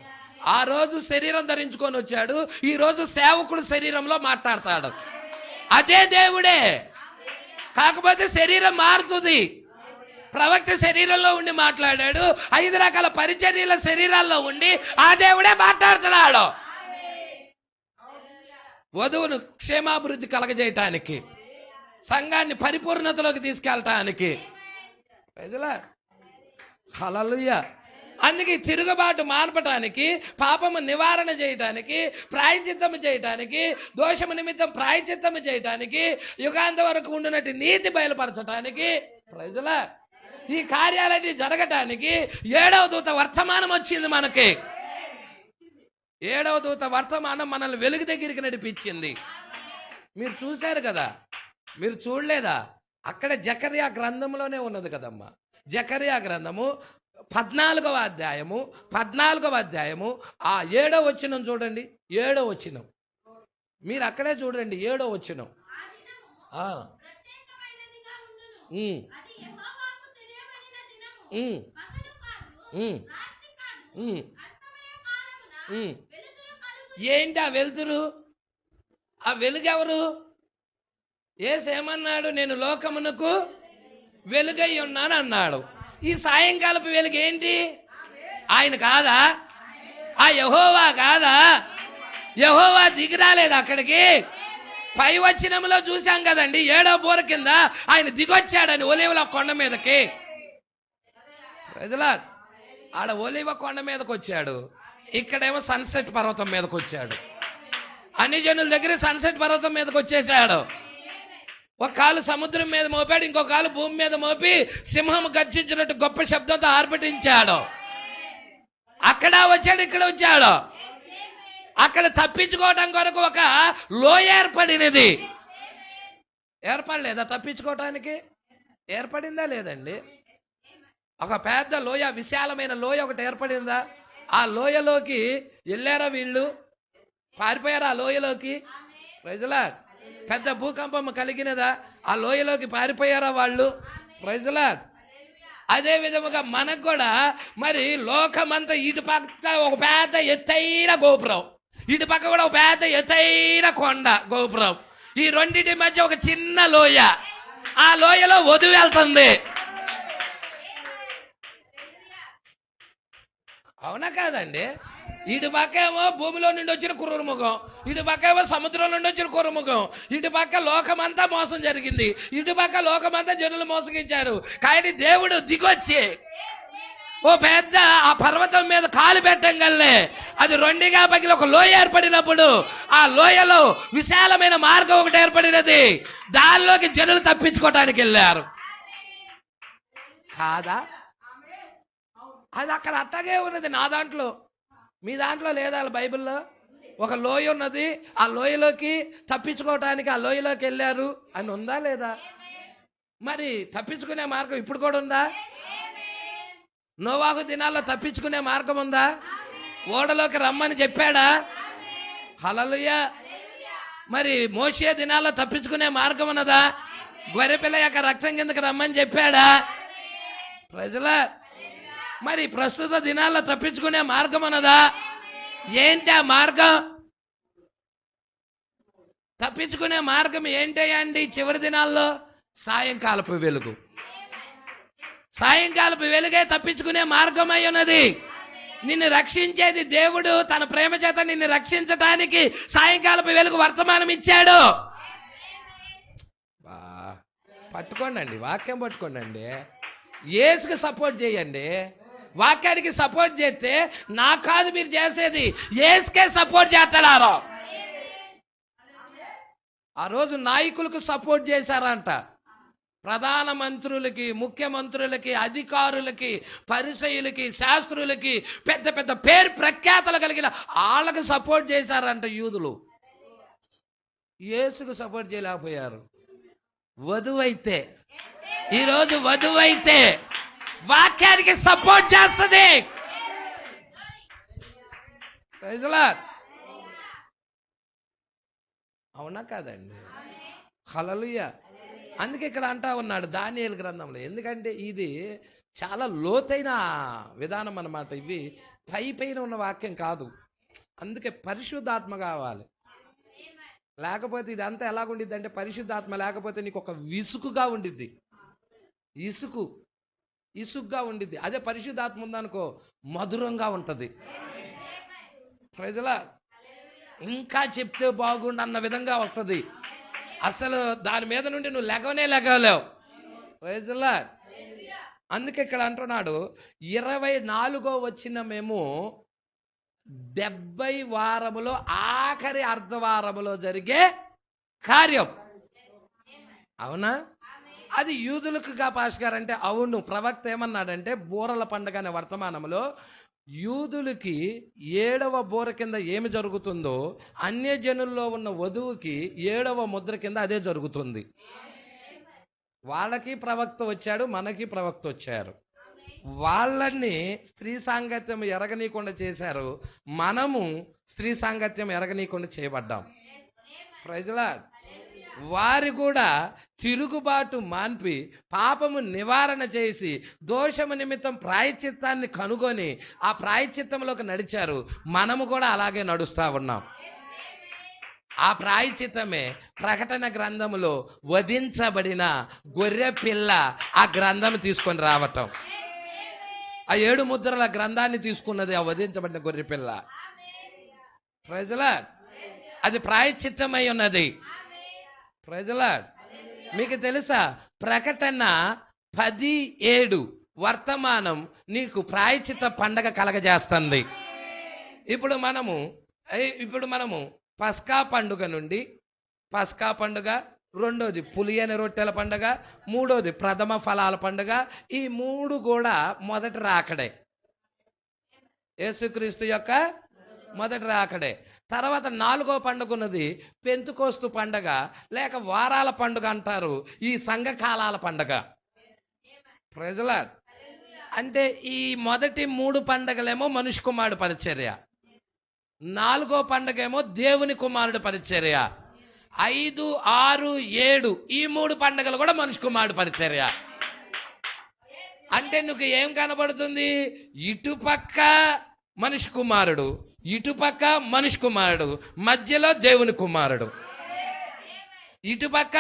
ఆ రోజు శరీరం ధరించుకొని వచ్చాడు, ఈ రోజు సేవకుడు శరీరంలో మాట్లాడతాడు. అదే దేవుడే, కాకపోతే శరీరం మారుతుంది. ప్రవక్త శరీరంలో ఉండి మాట్లాడాడు, 5 రకాల పరిచర్యల శరీరాల్లో ఉండి ఆ దేవుడే మాట్లాడుతున్నాడు. వధువును క్షేమాభివృద్ధి కలగజేయటానికి, సంఘాన్ని పరిపూర్ణతలోకి తీసుకెళ్ళటానికి. హల్లెలూయా. అందుకే తిరుగుబాటు మాన్పటానికి, పాపము నివారణ చేయటానికి, ప్రాయశ్చిత్తము చేయటానికి, దోషము నిమిత్తం ప్రాయశ్చిత్తము చేయటానికి, యుగాంత వరకు ఉండినట్టు నీతి బయలుపరచటానికి, ప్రజల ఈ కార్యాలన్నీ జరగటానికి 7వ దూత వర్తమానం వచ్చింది మనకి. 7వ దూత వర్తమానం మనల్ని వెలుగు దగ్గరికి నడిపించింది. మీరు చూశారు కదా, మీరు చూడలేదా? అక్కడ జకర్యా గ్రంథంలోనే ఉన్నది కదమ్మా. జకర్యా గ్రంథము 14వ అధ్యాయము ఆ 7వ వచనం చూడండి. 7వ వచనం మీరు అక్కడే చూడండి. 7వ వచనం ఏంటి ఆ వెలుతురు? ఆ వెలుగెవరు? యేసేమన్నాడు? నేను లోకమునకు వెలుగై ఉన్నాను అన్నాడు. ఈ సాయంకాలపు వెలుగు ఏంటి? ఆయన కాదా? ఆ యెహోవా కాదా? యెహోవా దిగిరాలేదు అక్కడికి. పై వచనంలో చూసాం కదండి, 7వ బోర కింద ఆయన దిగొచ్చాడని ఒలీవల కొండ మీదకి. ప్రజలా, ఆడ ఒలీవ కొండ మీదకి వచ్చాడు, ఇక్కడేమో సన్సెట్ పర్వతం మీదకి వచ్చాడు. అన్ని జనుల దగ్గర సన్సెట్ పర్వతం మీదకి వచ్చేసాడు. ఒక కాలు సముద్రం మీద మోపాడు, ఇంకో కాలు భూమి మీద మోపి సింహం గర్జించినట్టు గొప్ప శబ్దంతో ఆర్భటించాడు. అక్కడ వచ్చాడు, ఇక్కడ వచ్చాడు. అక్కడ తప్పించుకోవడం కొరకు ఒక లోయ ఏర్పడినది. ఏర్పడలేదా? తప్పించుకోవటానికి ఏర్పడిందా లేదండి? ఒక పెద్ద లోయ, విశాలమైన లోయ ఒకటి ఏర్పడిందా? ఆ లోయలోకి వెళ్ళారా వీళ్ళు? పారిపోయారా ఆ లోయలోకి? ప్రజలా, పెద్ద భూకంపం కలిగినదా? ఆ లోయలోకి పారిపోయారా వాళ్ళు? ప్రజలా, అదే విధముగా మనకు కూడా మరి లోకమంతా ఇటు పక్క ఒక పెద్ద ఎత్తైన గోపురం, ఇటు పక్క కూడా ఒక పెద్ద ఎత్తైన కొండ గోపురం, ఈ రెండింటి మధ్య ఒక చిన్న లోయ. ఆ లోయలో వధువు వెళ్తుంది. అవునా కాదండి? ఇటు పక్క ఏమో భూమిలో నుండి వచ్చిన కుర్రముఖం, ఇటు పక్క ఏమో సముద్రం నుండి వచ్చిన కుర్రముఖం. ఇటు పక్క లోకమంతా మోసం జరిగింది, ఇటు పక్క లోకమంతా జనులు మోసగించారు. కానీ దేవుడు దిగొచ్చి ఓ పెద్ద ఆ పర్వతం మీద కాలు పెట్టంగల్నే అది రెండుగా పగిలి ఒక లోయ ఏర్పడినప్పుడు ఆ లోయలో విశాలమైన మార్గం ఒకటి ఏర్పడినది. దానిలోకి జనులు తప్పించుకోవటానికి వెళ్ళారు కాదా? అది అక్కడ అట్టగే ఉన్నది. నా దాంట్లో, మీ దాంట్లో లేదా? బైబిల్లో ఒక లోయ ఉన్నది, ఆ లోయలోకి తప్పించుకోవటానికి ఆ లోయలోకి వెళ్ళారు అని ఉందా లేదా? మరి తప్పించుకునే మార్గం ఇప్పుడు కూడా ఉందా? నోవాహు దినాల్లో తప్పించుకునే మార్గం ఉందా? ఓడలోకి రమ్మని చెప్పాడా? హల్లెలూయా. మరి మోషే దినాల్లో తప్పించుకునే మార్గం ఉన్నదా? గొర్రెపిల్ల యొక్క రక్తం కిందకి రమ్మని చెప్పాడా? ప్రజల, మరి ప్రస్తుత దినాల్లో తప్పించుకునే మార్గం అన్నదా? ఏంటి ఆ మార్గం? తప్పించుకునే మార్గం ఏంటండి? చివరి దినాల్లో సాయంకాలపు వెలుగు. సాయంకాలపు వెలుగే తప్పించుకునే మార్గం అయి ఉన్నది. నిన్ను రక్షించేది దేవుడు తన ప్రేమ చేత నిన్ను రక్షించడానికి సాయంకాలపు వెలుగు వర్తమానం ఇచ్చాడు. పట్టుకోండి, వాక్యం పట్టుకోండి. యేసుకి సపోర్ట్ చేయండి. వాక్యానికి సపోర్ట్ చేస్తే నా కాదు మీరు చేసేది, యేసుకే సపోర్ట్ చేస్తున్నారు. ఆ రోజు నాయకులకు సపోర్ట్ చేశారంట. ప్రధాన మంత్రులకి, ముఖ్యమంత్రులకి, అధికారులకి, పరిసయ్యులకి, శాస్త్రులకి, పెద్ద పెద్ద పేరు ప్రఖ్యాతలు కలిగిన వాళ్ళకి సపోర్ట్ చేశారంట యూదులు. యేసుకు సపోర్ట్ చేయలేకపోయారు. వధువైతే, ఈరోజు వధువైతే వాక్యానికి సపోర్ట్ చేస్తుంది. అవునా కాదండి? హల్లెలూయా. అందుకే ఇక్కడ అంటా ఉన్నాడు దానియేలు గ్రంథంలో. ఎందుకంటే ఇది చాలా లోతైన విధానం అన్నమాట. ఇవి పైన ఉన్న వాక్యం కాదు. అందుకే పరిశుద్ధాత్మ కావాలి. లేకపోతే ఇదంతా ఎలాగుండిద్ది అంటే, పరిశుద్ధాత్మ లేకపోతే నీకు ఒక విసుగుగా ఉండిద్ది, ఇసుగ్గా ఉండిద్ది. అదే పరిశుద్ధాత్మ ఉందనుకో మధురంగా ఉంటుంది. ప్రజల ఇంకా చెప్తే బాగుండు అన్న విధంగా వస్తుంది. అసలు దాని మీద నుండి నువ్వు లెగవలేవు. ప్రజల అందుకే ఇక్కడ అంటున్నాడు, 24వ వచనం మేము 70 వారములో ఆఖరి అర్ధవారములో జరిగే కార్యం. అవునా? అది యూదులకు పాస్టర్ గారు అంటే అవును. ప్రవక్త ఏమన్నాడంటే, బూరల పండుగ అనే వర్తమానంలో యూదులకి 7వ బూర కింద ఏమి జరుగుతుందో అన్యజనుల్లో ఉన్న వధువుకి 7వ ముద్ర కింద అదే జరుగుతుంది. వాళ్ళకి ప్రవక్త వచ్చాడు, మనకి ప్రవక్త వచ్చారు. వాళ్ళని స్త్రీ సాంగత్యం ఎరగనీయకుండా చేశారు, మనము స్త్రీ సాంగత్యం ఎరగనీయకుండా చేయబడ్డాం. ప్రజల వారి కూడా తిరుగుబాటు మాన్పి పాపము నివారణ చేసి దోషము నిమిత్తం ప్రాయశ్చిత్తాన్ని కనుగొని ఆ ప్రాయశ్చిత్తంలోకి నడిచారు. మనము కూడా అలాగే నడుస్తూ ఉన్నాం. ఆ ప్రాయశ్చిత్తమే ప్రకటన గ్రంథములో వధించబడిన గొర్రె పిల్ల ఆ గ్రంథం తీసుకొని రావటం. ఆ 7 ముద్రల గ్రంథాన్ని తీసుకున్నది ఆ వధించబడిన గొర్రె పిల్ల. ప్రజల అది ప్రాయశ్చిత్తమై ఉన్నది. ప్రజల మీకు తెలుసా, ప్రకటన 10:7 వర్తమానం నీకు ప్రాయశ్చిత్త పండగ కలగజేస్తుంది. ఇప్పుడు మనము పస్కా పండుగ నుండి, పస్కా పండుగ, రెండోది పులియని రొట్టెల పండుగ, మూడోది ప్రథమ ఫలాల పండుగ, ఈ 3 కూడా మొదటి రాకడే, యేసుక్రీస్తు యొక్క మొదటి రాకడే. తర్వాత 4వ పండుగ ఉన్నది పెంతుకోస్తు పండుగ, లేక వారాల పండుగ అంటారు, ఈ సంఘకాలాల పండుగ. ప్రజల అంటే ఈ మొదటి 3 పండుగలేమో మనుష్య కుమారుడు పరిచర్య, 4వ పండుగ ఏమో దేవుని కుమారుడు పరిచర్య, 5, 6, 7 ఈ 3 పండుగలు కూడా మనుష్య కుమారుడు పరిచర్య. అంటే నీకు ఏం కనబడుతుంది? ఇటుపక్క మనుష్య కుమారుడు, ఇటుపక్క మనుష్య కుమారుడు, మధ్యలో దేవుని కుమారుడు. ఇటుపక్క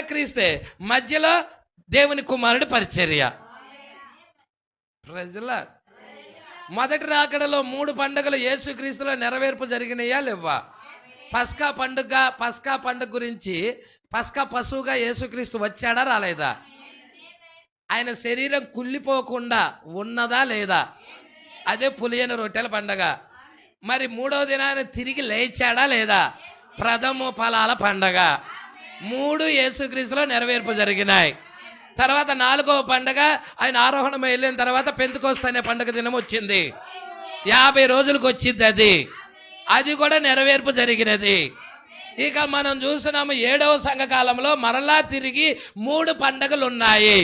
క్రీస్తే, మధ్యలో దేవుని కుమారుడు పరిచర్య. ప్రజల మొదటి రాకడలో 3 పండుగలు యేసుక్రీస్తులో నెరవేర్పు జరిగినాయా లేవా? పస్కా పండుగ గురించి, పస్కా పశువుగా యేసుక్రీస్తు వచ్చాడా రాలేదా? ఆయన శరీరం కుళ్ళిపోకుండా ఉన్నదా లేదా? అదే పులియని రొట్టెల పండగ. మరి 3వ దినాన తిరిగి లేచాడా లేదా? ప్రథమ ఫలాల పండగ. 3 యేసుక్రీస్తులో నెరవేర్పు జరిగినాయి. తర్వాత 4వ పండగ ఆయన ఆరోహణం వెళ్ళిన తర్వాత పెంతెకోస్తు అనే పండుగ దినం వచ్చింది. 50 రోజులకు వచ్చింది. అది కూడా నెరవేర్పు జరిగినది. ఇక మనం చూస్తున్నాము 7వ సంఘకాలంలో మరలా తిరిగి 3 పండుగలు ఉన్నాయి.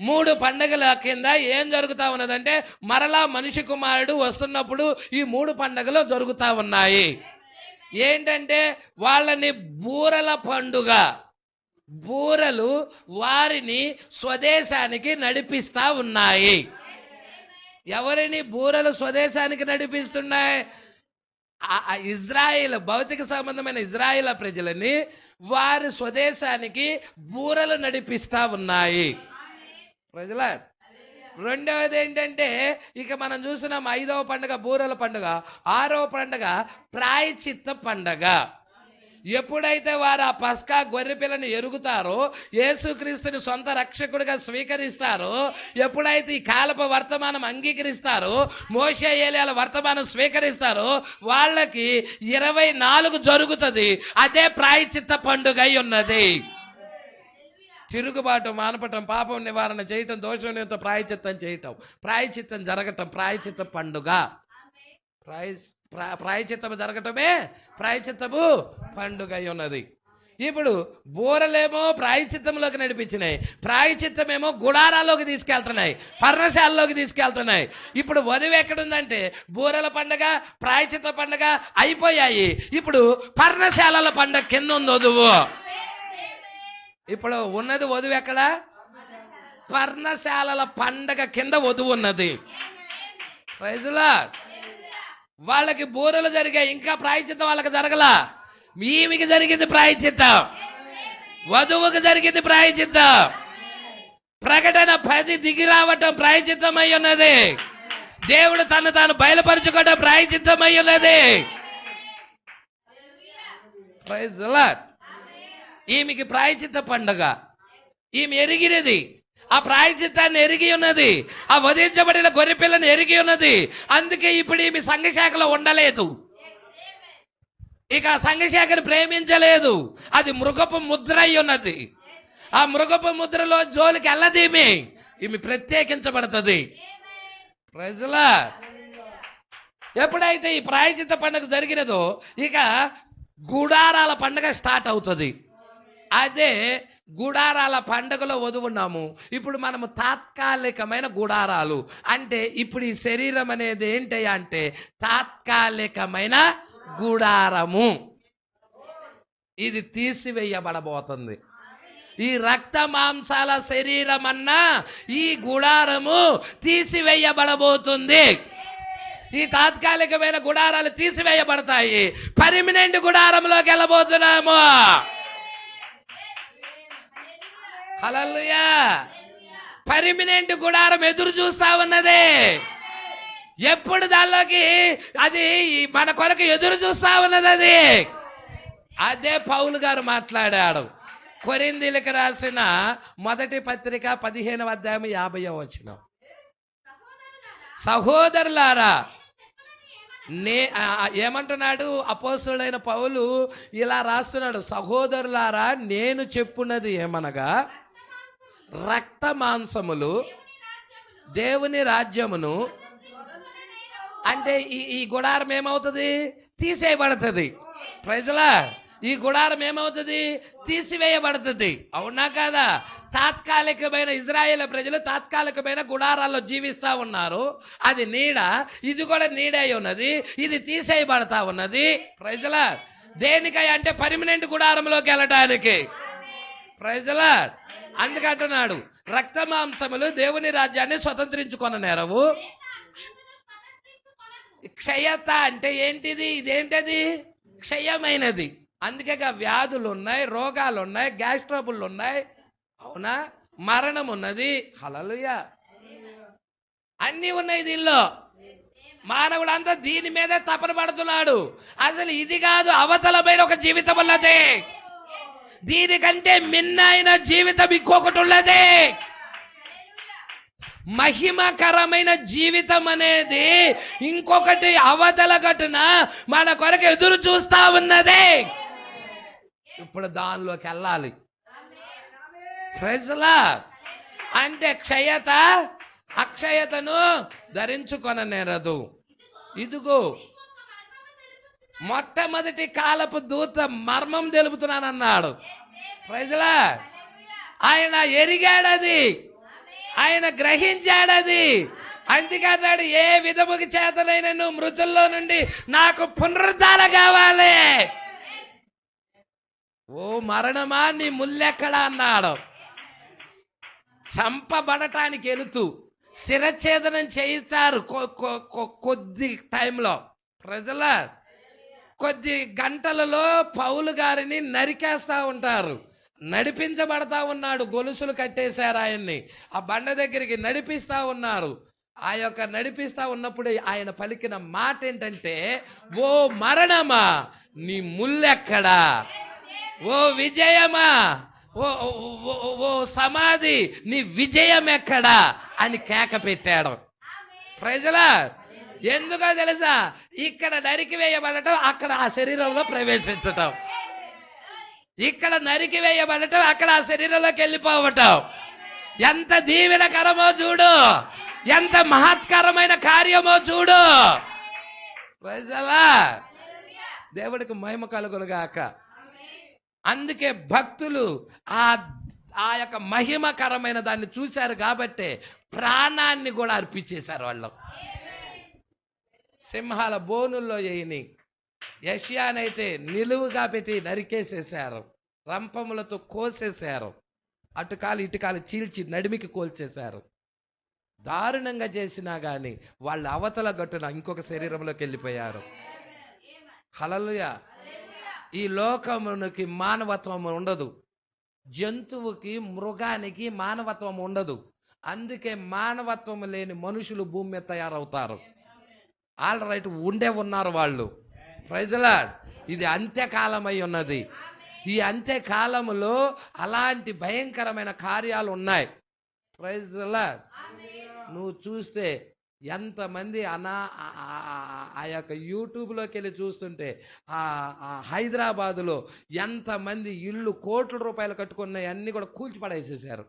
3 పండుగల కింద ఏం జరుగుతూ ఉన్నదంటే, మరలా మనిషి కుమారుడు వస్తున్నప్పుడు ఈ 3 పండుగలు జరుగుతూ ఉన్నాయి. ఏంటంటే వాళ్ళని బూరల పండుగ, బూరలు వారిని స్వదేశానికి నడిపిస్తా ఉన్నాయి. ఎవరిని బూరలు స్వదేశానికి నడిపిస్తున్నాయి? ఇజ్రాయిల్, భౌతిక సంబంధమైన ఇజ్రాయిల్ ప్రజలని వారి స్వదేశానికి బూరలు నడిపిస్తా ఉన్నాయి. ప్రజల రెండవది ఏంటంటే, ఇక మనం చూస్తున్నాం 5వ పండుగ బూరల పండుగ, 6వ పండుగ ప్రాయశ్చిత్త పండుగ. ఎప్పుడైతే వారు ఆ పస్కా గొర్రె పిల్లని ఎరుగుతారో, యేసుక్రీస్తుని సొంత రక్షకుడిగా స్వీకరిస్తారో, ఎప్పుడైతే ఈ కాలపు వర్తమానం అంగీకరిస్తారో, మోషే ఏలియాల వర్తమానం స్వీకరిస్తారో, వాళ్ళకి 24 జరుగుతుంది. అదే ప్రాయశ్చిత్త పండుగ అయి ఉన్నది. తిరుగుబాటు మానపటం, పాపం నివారణ చేయటం, దోషం నిమిత్తం ప్రాయశ్చిత్తం చేయటం, ప్రాయశ్చిత్తం జరగటం ప్రాయశ్చిత్త పండుగ. ప్రాయశ్చిత్తము జరగటమే ప్రాయశ్చిత్తము పండుగ అయి ఉన్నది. ఇప్పుడు బూరలేమో ప్రాయశ్చిత్తంలోకి నడిపించినాయి, ప్రాయశ్చిత్తమేమో గుడారాల్లోకి తీసుకెళ్తున్నాయి, పర్ణశాలలోకి తీసుకెళ్తున్నాయి. ఇప్పుడు వధువు ఎక్కడుందంటే, బూరల పండుగ ప్రాయశ్చిత్త పండుగ అయిపోయాయి. ఇప్పుడు పర్ణశాలల పండుగ కింద ఉంది వధువు. ఇప్పుడు ఉన్నది వధువు ఎక్కడ? పర్ణశాలల పండగ కింద వధువు ఉన్నది. Praise Lord. వాళ్ళకి బూరలు జరిగాయి, ఇంకా ప్రాయశ్చిత్తం వాళ్ళకి జరగలా. ఈమెకి జరిగింది ప్రాయశ్చిత్తం, వధువుకు జరిగింది ప్రాయశ్చిత్తం. ప్రకటన 10 దిగి రావటం ప్రాయశ్చిత్తమై ఉన్నది. దేవుడు తను తాను బయలుపరచుకోవడం ప్రాయశ్చిత్తమై ఉన్నది. Praise Lord. ఈమెకి ప్రాయశ్చిత్త పండుగ, ఈమె ఎరిగినది, ఆ ప్రాయశ్చిత్తాన్ని ఎరిగి ఉన్నది, ఆ వధించబడిన గొర్రెపిల్లని ఎరిగి ఉన్నది. అందుకే ఇప్పుడు ఈమె సంఘశాఖలో ఉండలేదు, ఇక సంఘశాఖను ప్రేమించలేదు. అది మృగపు ముద్ర అయి ఉన్నది. ఆ మృగపు ముద్రలో జోలికి వెళ్ళదు ఈమె ప్రత్యేకించబడుతుంది. Praise lord. ఎప్పుడైతే ఈ ప్రాయశ్చిత్త పండుగ జరిగినదో ఇక గుడారాల పండుగ స్టార్ట్ అవుతుంది. అదే గుడారాల పండుగలో వధువున్నాము. ఇప్పుడు మనము తాత్కాలికమైన గుడారాలు అంటే ఇప్పుడు ఈ శరీరం అనేది ఏంటి అంటే తాత్కాలికమైన గుడారము. ఇది తీసివేయబడబోతుంది. ఈ రక్త మాంసాల శరీరం అన్నా ఈ గుడారము తీసివేయబడబోతుంది. ఈ తాత్కాలికమైన గుడారాలు తీసివేయబడతాయి. పర్మనెంట్ గుడారంలోకి వెళ్ళబోతున్నాము. హల్లెలూయా. పర్మనెంట్ గుడారం ఎదురు చూస్తా ఉన్నది. ఎప్పుడు దానిలోకి అది మన కొరకు ఎదురు చూస్తా ఉన్నది. అదే పౌలు గారు మాట్లాడాడు. కొరింథీయులకు రాసిన మొదటి పత్రిక 15వ అధ్యాయం 50వ వచనం. సహోదరులారా, ఏమంటున్నాడు అపోస్తలుడైన పౌలు? ఇలా రాస్తున్నాడు, సహోదరులారా నేను చెప్పున్నది ఏమనగా రక్త మాంసములు దేవుని రాజ్యమును అంటే ఈ గుడారం ఏమవుతుంది? తీసేయబడుతుంది. Praise Lord. ఈ గుడారం ఏమవుతుంది? తీసివేయబడుతుంది. అవునా కాదా? తాత్కాలికమైన ఇజ్రాయేల్ ప్రజలు తాత్కాలికమైన గుడారాల్లో జీవిస్తా ఉన్నారు. అది నీడ, ఇది కూడా నీడ అయి ఉన్నది. ఇది తీసేయబడతా ఉన్నది. Praise lord. దేనికై అంటే పర్మనెంట్ గుడారంలోకి వెళ్ళటానికి. Praise lord. అందుకంటున్నాడు రక్త మాంసములు దేవుని రాజ్యాన్ని స్వతంత్రించుకొననేరవు. క్షయత అంటే ఏంటిది? ఇదేంటది? క్షయమైనది. అందుకే వ్యాధులు ఉన్నాయి, రోగాలు ఉన్నాయి, గ్యాస్ ట్రబుల్ ఉన్నాయి. అవునా? మరణం ఉన్నది. హల్లెలూయా. అన్నీ ఉన్నాయి దీనిలో. మానవుడు అంతా దీని మీదే తపన పడుతున్నాడు. అసలు ఇది కాదు, అవతలమైన ఒక జీవితం ఉన్నది. దీనికంటే మిన్నైన జీవితం ఇంకొకటి ఉన్నది. మహిమకరమైన జీవితం అనేది ఇంకొకటి అవతల ఘటన మన కొరకు ఎదురు చూస్తా ఉన్నది. ఇప్పుడు దానిలోకి వెళ్ళాలి. Praise Lord. అంటే క్షయత అక్షయతను ధరించుకొననేరదు. ఇదిగో మొట్టమొదటి కాలపు దూత మర్మం తెలుపుతున్నానన్నాడు. Praise lord. ఆయన ఎరిగాడది, ఆయన గ్రహించాడది. అందుకన్నాడు ఏ విధముకి చేతనైన నువ్వు మృతుల్లో నుండి నాకు పునరుద్ధాన కావాలి. ఓ మరణమా నీ ముల్లెక్కడా అన్నాడు. చంపబడటానికి వెళుతూ శిరఛేదనం చేయిస్తారు కొద్ది టైంలో. ప్రజల కొద్ది గంటలలో పౌలు గారిని నరికేస్తా ఉంటారు. నడిపించబడతా ఉన్నాడు, గొలుసులు కట్టేశారు ఆయన్ని. ఆ బండ దగ్గరికి నడిపిస్తా ఉన్నారు. ఆ యొక్క నడిపిస్తా ఉన్నప్పుడు ఆయన పలికిన మాట ఏంటంటే, ఓ మరణమా నీ ముల్లెక్కడా, ఓ విజయమా, ఓ సమాధి నీ విజయం ఎక్కడా అని కేక పెట్టాడు. ప్రజలా ఎందుకో తెలుసా? ఇక్కడ నరికి వేయబడటం, అక్కడ ఆ శరీరంలో ప్రవేశించటం. ఇక్కడ నరికి వేయబడటం, అక్కడ ఆ శరీరంలోకి వెళ్ళిపోవటం. ఎంత దీవెనకరమో చూడు, ఎంత మహత్కరమైన కార్యమో చూడు. ప్రజలా దేవుడికి మహిమ కలుగునుగాక. అందుకే భక్తులు ఆ యొక్క మహిమకరమైన దాన్ని చూశారు కాబట్టి ప్రాణాన్ని కూడా అర్పించేశారు. వాళ్ళు సింహాల బోనుల్లో వేయని యెషయానైతే నిలువుగా పెట్టి నరికేసేశారు, రంపములతో కోసేశారు, అటుకాలు ఇటుకాలు చీల్చి నడిమికి కోల్చేశారు. దారుణంగా చేసినా కానీ వాళ్ళు అవతల గట్టున ఇంకొక శరీరంలోకి వెళ్ళిపోయారు. హల్లెలూయా. ఈ లోకమునికి మానవత్వం ఉండదు, జంతువుకి మృగానికి మానవత్వం ఉండదు. అందుకే మానవత్వం లేని మనుషులు భూమి మీద తయారవుతారు. ఆల్ రైట్, ఉండే ఉన్నారు వాళ్ళు. Praise Lord. ఇది అంత్యకాలం అయి ఉన్నది. ఈ అంత్యకాలములో అలాంటి భయంకరమైన కార్యాలు ఉన్నాయి. Praise Lord. నువ్వు చూస్తే ఎంతమంది ఆ యొక్క యూట్యూబ్లోకి వెళ్ళి చూస్తుంటే హైదరాబాదులో ఎంతమంది ఇళ్ళు కోట్ల రూపాయలు కట్టుకున్నాయి అన్నీ కూడా కూల్చి పడేసేసారు.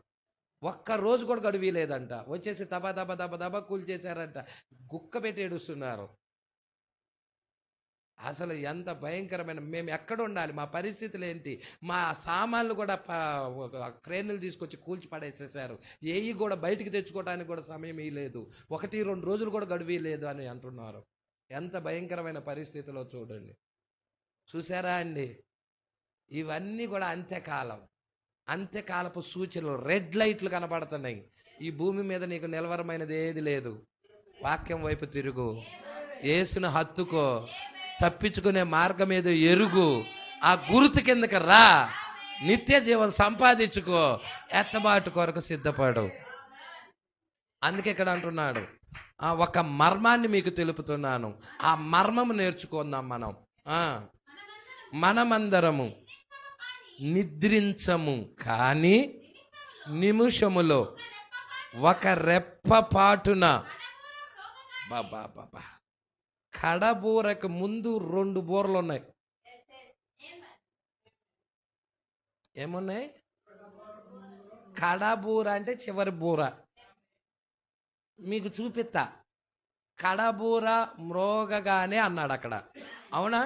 ఒక్క రోజు కూడా గడువు లేదంట. వచ్చేసి దబా దబా దబా దబా కూల్చేశారంట. గుక్క పెట్టి ఏడుస్తున్నారు. అసలు ఎంత భయంకరమైన, మేము ఎక్కడ ఉండాలి, మా పరిస్థితులు ఏంటి, మా సామాన్లు కూడా క్రేన్లు తీసుకొచ్చి కూల్చి పడేసేసారు. ఏవి కూడా బయటికి తెచ్చుకోవడానికి కూడా సమయం లేదు, 1-2 రోజులు కూడా గడువు లేదు అని అంటున్నారు. ఎంత భయంకరమైన పరిస్థితిలో చూడండి. చూసారా అండి? ఇవన్నీ కూడా అంత్యకాలం, అంత్యకాలపు సూచనలు. రెడ్ లైట్లు కనబడుతున్నాయి. ఈ భూమి మీద నీకు నిలవరమైనది ఏది లేదు. వాక్యం వైపు తిరుగు, యేసును హత్తుకో, తప్పించుకునే మార్గం ఏదో ఎరుగు, ఆ గుర్తు కిందకి రా, నిత్య జీవం సంపాదించుకో, ఎత్తబాటు కొరకు సిద్ధపడు. అందుకే ఇక్కడ అంటున్నాడు, ఒక మర్మాన్ని మీకు తెలుపుతున్నాను, ఆ మర్మము నేర్చుకుందాం మనం. మనమందరము నిద్రించము కానీ నిమిషములో ఒక రెప్పపాటున. బాబా బాబా, కడబూరకు ముందు 2 బూరలు ఉన్నాయి. ఏమున్నాయి? కడబూర అంటే చివరి బూర. మీకు చూపిస్తా. కడబూర మ్రోగగానే అన్నాడు అక్కడ. అవునా?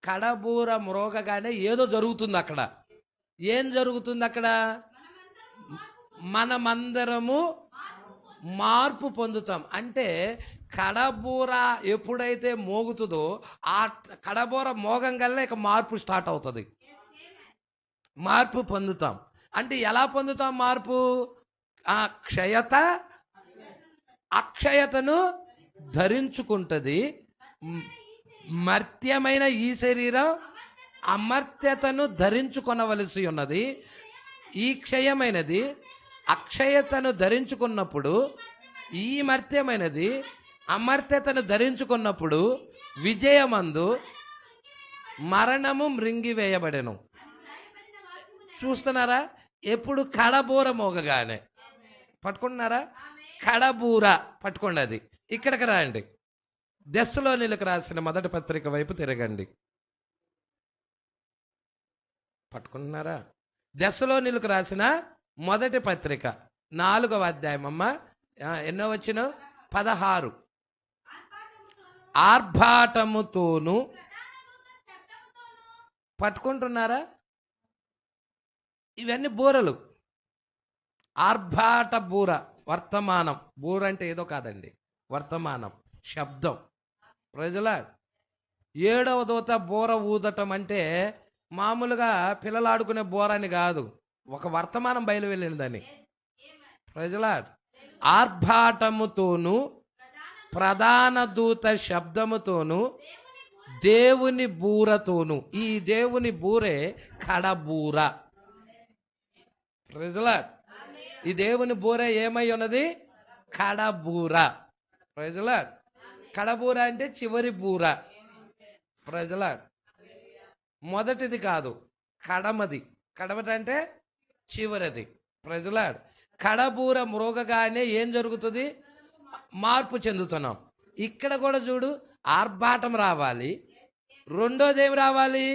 కడబూర మ్రోగగానే ఏదో జరుగుతుంది అక్కడ. ఏం జరుగుతుంది అక్కడ? మనమందరము మార్పు పొందుతాం. అంటే కడబూర ఎప్పుడైతే మోగుతుందో ఆ కడబూర మోగంగల్లా ఇక మార్పు స్టార్ట్ అవుతుంది. మార్పు పొందుతాం. అంటే ఎలా పొందుతాం మార్పు? ఆ అక్షయతను ధరించుకుంటుంది. మర్త్యమైన ఈ శరీరం అమర్త్యతను ధరించుకొనవలసి ఉన్నది. ఈ క్షయమైనది అక్షయతను ధరించుకున్నప్పుడు, ఈ మర్త్యమైనది అమర్త్యతను ధరించుకున్నప్పుడు విజయమందు మరణము మృంగివేయబడెను. చూస్తున్నారా? ఎప్పుడు? కడబూర మోగగానే. పట్టుకుంటున్నారా? కడబూర పట్టుకోండి. అది ఇక్కడికి రండి. దెస్సలోనీయులకు రాసిన మొదటి పత్రిక వైపు తిరగండి. పట్టుకుంటున్నారా? దెస్సలోనీయులకు రాసిన మొదటి పత్రిక 4వ అధ్యాయం అమ్మ. ఎన్నో వచ్చిన? 16. ఆర్భాటముతోను. పట్టుకుంటున్నారా? ఇవన్నీ బూరలు. ఆర్భాట బూర, వర్తమానం. బూర అంటే ఏదో కాదండి, వర్తమానం, శబ్దం. ప్రజల 7వ దూత బూర ఊదటం అంటే మామూలుగా పిల్లలు ఆడుకునే బూర అని కాదు, ఒక వర్తమానం బయలు వెళ్ళినదని. ప్రజల ఆర్భాటముతోను ప్రధాన దూత శబ్దముతోను దేవుని బూరతోను. ఈ దేవుని బూరే కడబూర. ప్రజల ఈ దేవుని బూర ఏమై ఉన్నది? కడబూర. ప్రజల కడబూర అంటే చివరి బూర. ప్రజల మొదటిది కాదు, కడమది. కడమది అంటే చివరిది. ప్రజల కడబూర మ్రోగగానే ఏం జరుగుతుంది? మార్పు చెందుతున్నాం. ఇక్కడ కూడా చూడు, ఆర్భాటం రావాలి. రెండోది ఏమి రావాలి?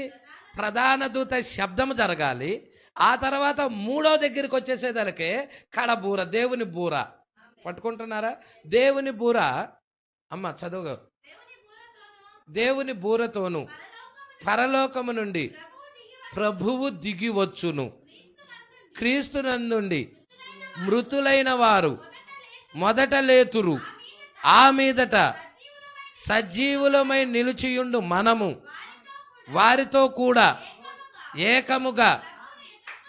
ప్రధాన దూత శబ్దం జరగాలి. ఆ తర్వాత 3వ దగ్గరికి వచ్చేసేదానికే కడబూర, దేవుని బూర. పట్టుకుంటున్నారా? దేవుని బూర. అమ్మ చదువు. దేవుని బూరతోను పరలోకము నుండి ప్రభువు దిగి వచ్చును. క్రీస్తునందుండి మృతులైన వారు మొదట లేతురు. ఆ మీదట సజీవులమై నిలిచియుండు మనము వారితో కూడా ఏకముగా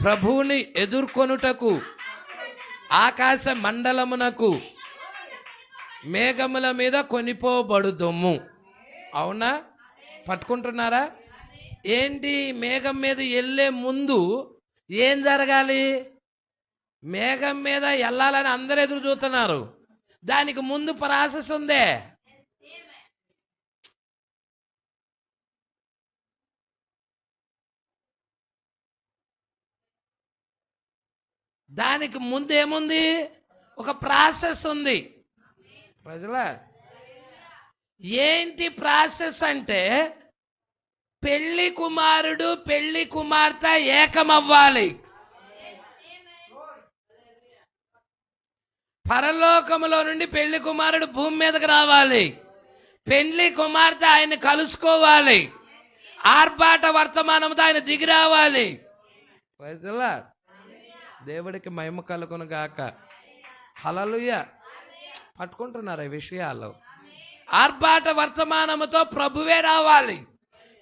ప్రభువుని ఎదుర్కొనుటకు ఆకాశ మండలమునకు మేఘముల మీద కొనిపోబడుదుము. అవునా? పట్టుకుంటున్నారా? ఏంటి? మేఘం మీద వెళ్ళే ముందు ఏం జరగాలి? మేఘం మీద వెళ్ళాలని అందరూ ఎదురు చూస్తున్నారు. దానికి ముందు ప్రాసెస్ ఉందే. దానికి ముందు ఏముంది? ఒక ప్రాసెస్ ఉంది. ప్రజలా, ఏంటి ప్రాసెస్ అంటే పెళ్లి కుమారుడు పెళ్లి కుమార్తె ఏకమవ్వాలి. పరలోకములో నుండి పెళ్లి కుమారుడు భూమి మీదకి రావాలి. పెళ్లి కుమార్తె ఆయన కలుసుకోవాలి. ఆర్భాట వర్తమానంతో ఆయన దిగి రావాలి. ప్రజలా, దేవుడికి మహిమ కలుగును గాక. హల్లెలూయా. పట్టుకుంటున్నారు ఈ విషయాలు. ఆర్భాట వర్తమానముతో ప్రభువే రావాలి.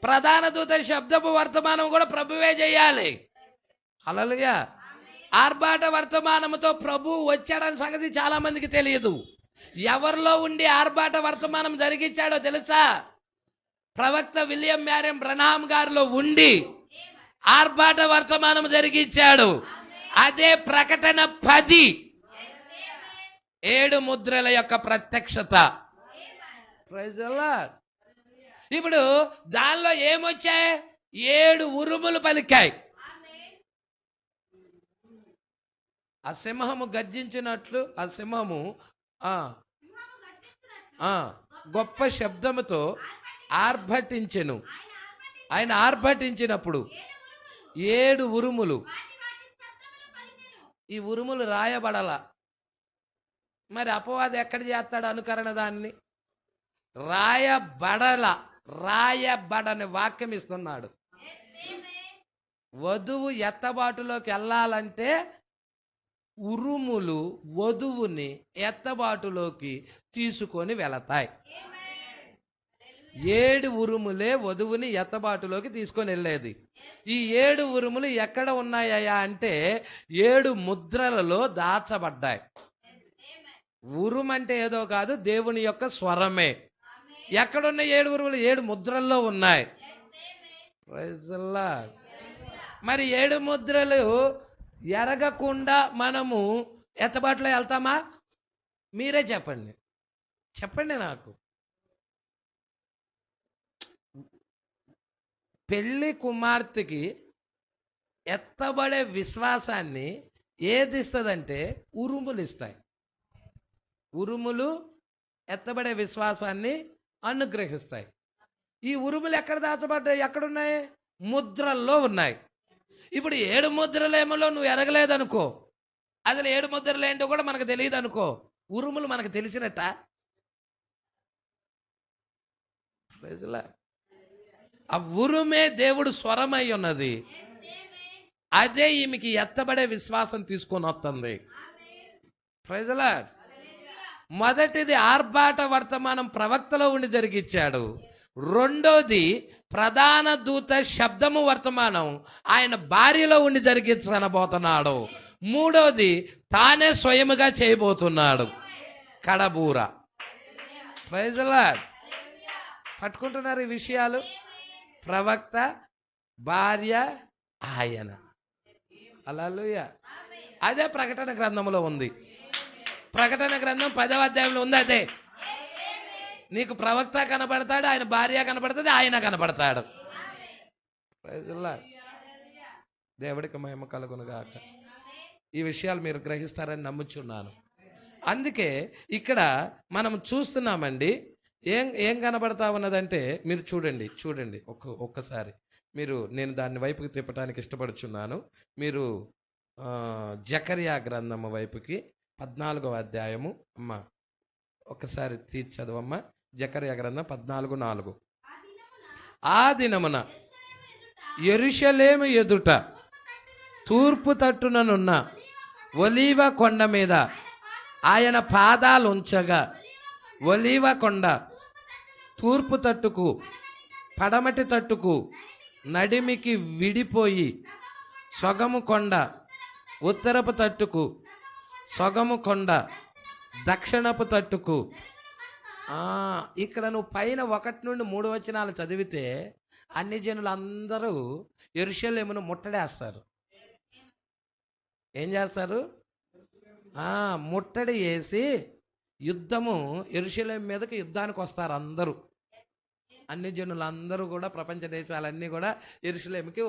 ప్రధాన దూత శబ్దపు వర్తమానం కూడా ప్రభువే చేయాలి. హల్లెలూయా. ఆర్భాట వర్తమానముతో ప్రభు వచ్చాడని సంగతి చాలా మందికి తెలియదు. ఎవరిలో ఉండి ఆర్భాట వర్తమానం జరిగించాడో తెలుసా? ప్రవక్త విలియం మ్యారియం బ్రనహాం గారిలో ఉండి ఆర్భాట వర్తమానం జరిగించాడు. అదే ప్రకటన 10 7 ముద్రల యొక్క ప్రత్యక్షత. Praise the Lord. ఇప్పుడు దానిలో ఏమొచ్చాయి? 7 ఉరుములు పలికాయి. ఆ సింహము గర్జించినట్లు, ఆ సింహము గొప్ప శబ్దముతో ఆర్భటించెను. ఆయన ఆర్భటించినప్పుడు 7 ఉరుములు. ఈ ఉరుములు రాయబడాల. మరి అపవాది ఎక్కడ చేస్తాడు అనుకరణ? దాన్ని రాయబడని వాక్యం ఇస్తున్నాడు. వధువు ఎత్తబాటులోకి వెళ్ళాలంటే ఉరుములు వధువుని ఎత్తబాటులోకి తీసుకొని వెళతాయి. 7 ఉరుములే వధువుని ఎత్తబాటులోకి తీసుకొని వెళ్ళేది. ఈ 7 ఉరుములు ఎక్కడ ఉన్నాయా అంటే 7 ముద్రలలో దాచబడ్డాయి. ఉరుము అంటే ఏదో కాదు, దేవుని యొక్క స్వరమే. ఎక్కడున్న 7 ఉరుములు? 7 ముద్రల్లో ఉన్నాయి. Praise the Lord. మరి 7 ముద్రలు ఎరగకుండా మనము ఎత్తబాటులో వెళ్తామా? మీరే చెప్పండి, చెప్పండి నాకు. పెళ్లి కుమార్తెకి ఎత్తబడే విశ్వాసాన్ని ఏది ఇస్తుందంటే ఉరుములు ఇస్తాయి. ఉరుములు ఎత్తబడే విశ్వాసాన్ని అనుగ్రహిస్తాయి. ఈ ఉరుములు ఎక్కడ దాచబడ్డాయి? ఎక్కడున్నాయి? ముద్రల్లో ఉన్నాయి. ఇప్పుడు 7 ముద్రలేమలో నువ్వు ఎరగలేదనుకో, అసలు 7 ముద్రలు ఏంటో కూడా మనకు తెలియదు అనుకో, ఉరుములు మనకు తెలిసినట్ట? ఆ ఉరుమే దేవుడు స్వరమై ఉన్నది. అదే ఈమెకి ఎత్తబడే విశ్వాసం తీసుకొని వస్తుంది. Praise the Lord. మొదటిది ఆర్భాట వర్తమానం ప్రవక్తలో ఉండి జరిగించాడు. రెండోది ప్రధాన దూత శబ్దము వర్తమానం ఆయన భార్యలో ఉండి జరిగించబోతున్నాడు. మూడోది తానే స్వయముగా చేయబోతున్నాడు. కడబూర. Praise the Lord. పట్టుకుంటున్నారు ఈ విషయాలు? ప్రవక్త, భార్య, ఆయన. హల్లెలూయా. అదే ప్రకటన గ్రంథంలో ఉంది. ప్రకటన గ్రంథం 10వ అధ్యాయంలో ఉంది. అదే నీకు ప్రవక్త కనబడతాడు, ఆయన భార్య కనబడుతుంది, ఆయన కనబడతాడు. Praise the Lord. దేవుడికి మహిమ కలుగును గాక. ఈ విషయాలు మీరు గ్రహిస్తారని నమ్ముచున్నాను. అందుకే ఇక్కడ మనం చూస్తున్నామండి. ఏం కనబడతా ఉన్నదంటే మీరు చూడండి ఒక్కసారి మీరు, నేను దాని వైపుకి తిప్పడానికి ఇష్టపడుచున్నాను. మీరు జకర్యా గ్రంథము వైపుకి 14వ అధ్యాయము. అమ్మ ఒకసారి చదవమ్మ. జకర్యా గ్రంథం 14:4. ఆ దినమున యెరూషలేము ఎదుట తూర్పు తట్టుననున్న ఒలీవ కొండ మీద ఆయన పాదాలు ఉంచగా, ఒలీవ కొండ తూర్పు తట్టుకు పడమటి తట్టుకు నడిమికి విడిపోయి సొగము కొండ ఉత్తరపు తట్టుకు సొగము కొండ దక్షిణపు తట్టుకు. ఇక్కడ నువ్వు పైన 1-3 చదివితే అన్ని జనులందరూ యెరూషలేమును ముట్టడేస్తారు. ఏం చేస్తారు? ముట్టడి వేసి యుద్ధము యెరూషలేము మీదకి యుద్ధానికి వస్తారు అందరూ. అన్ని జనులందరూ కూడా, ప్రపంచ దేశాలన్నీ కూడా యెరూషలేముకి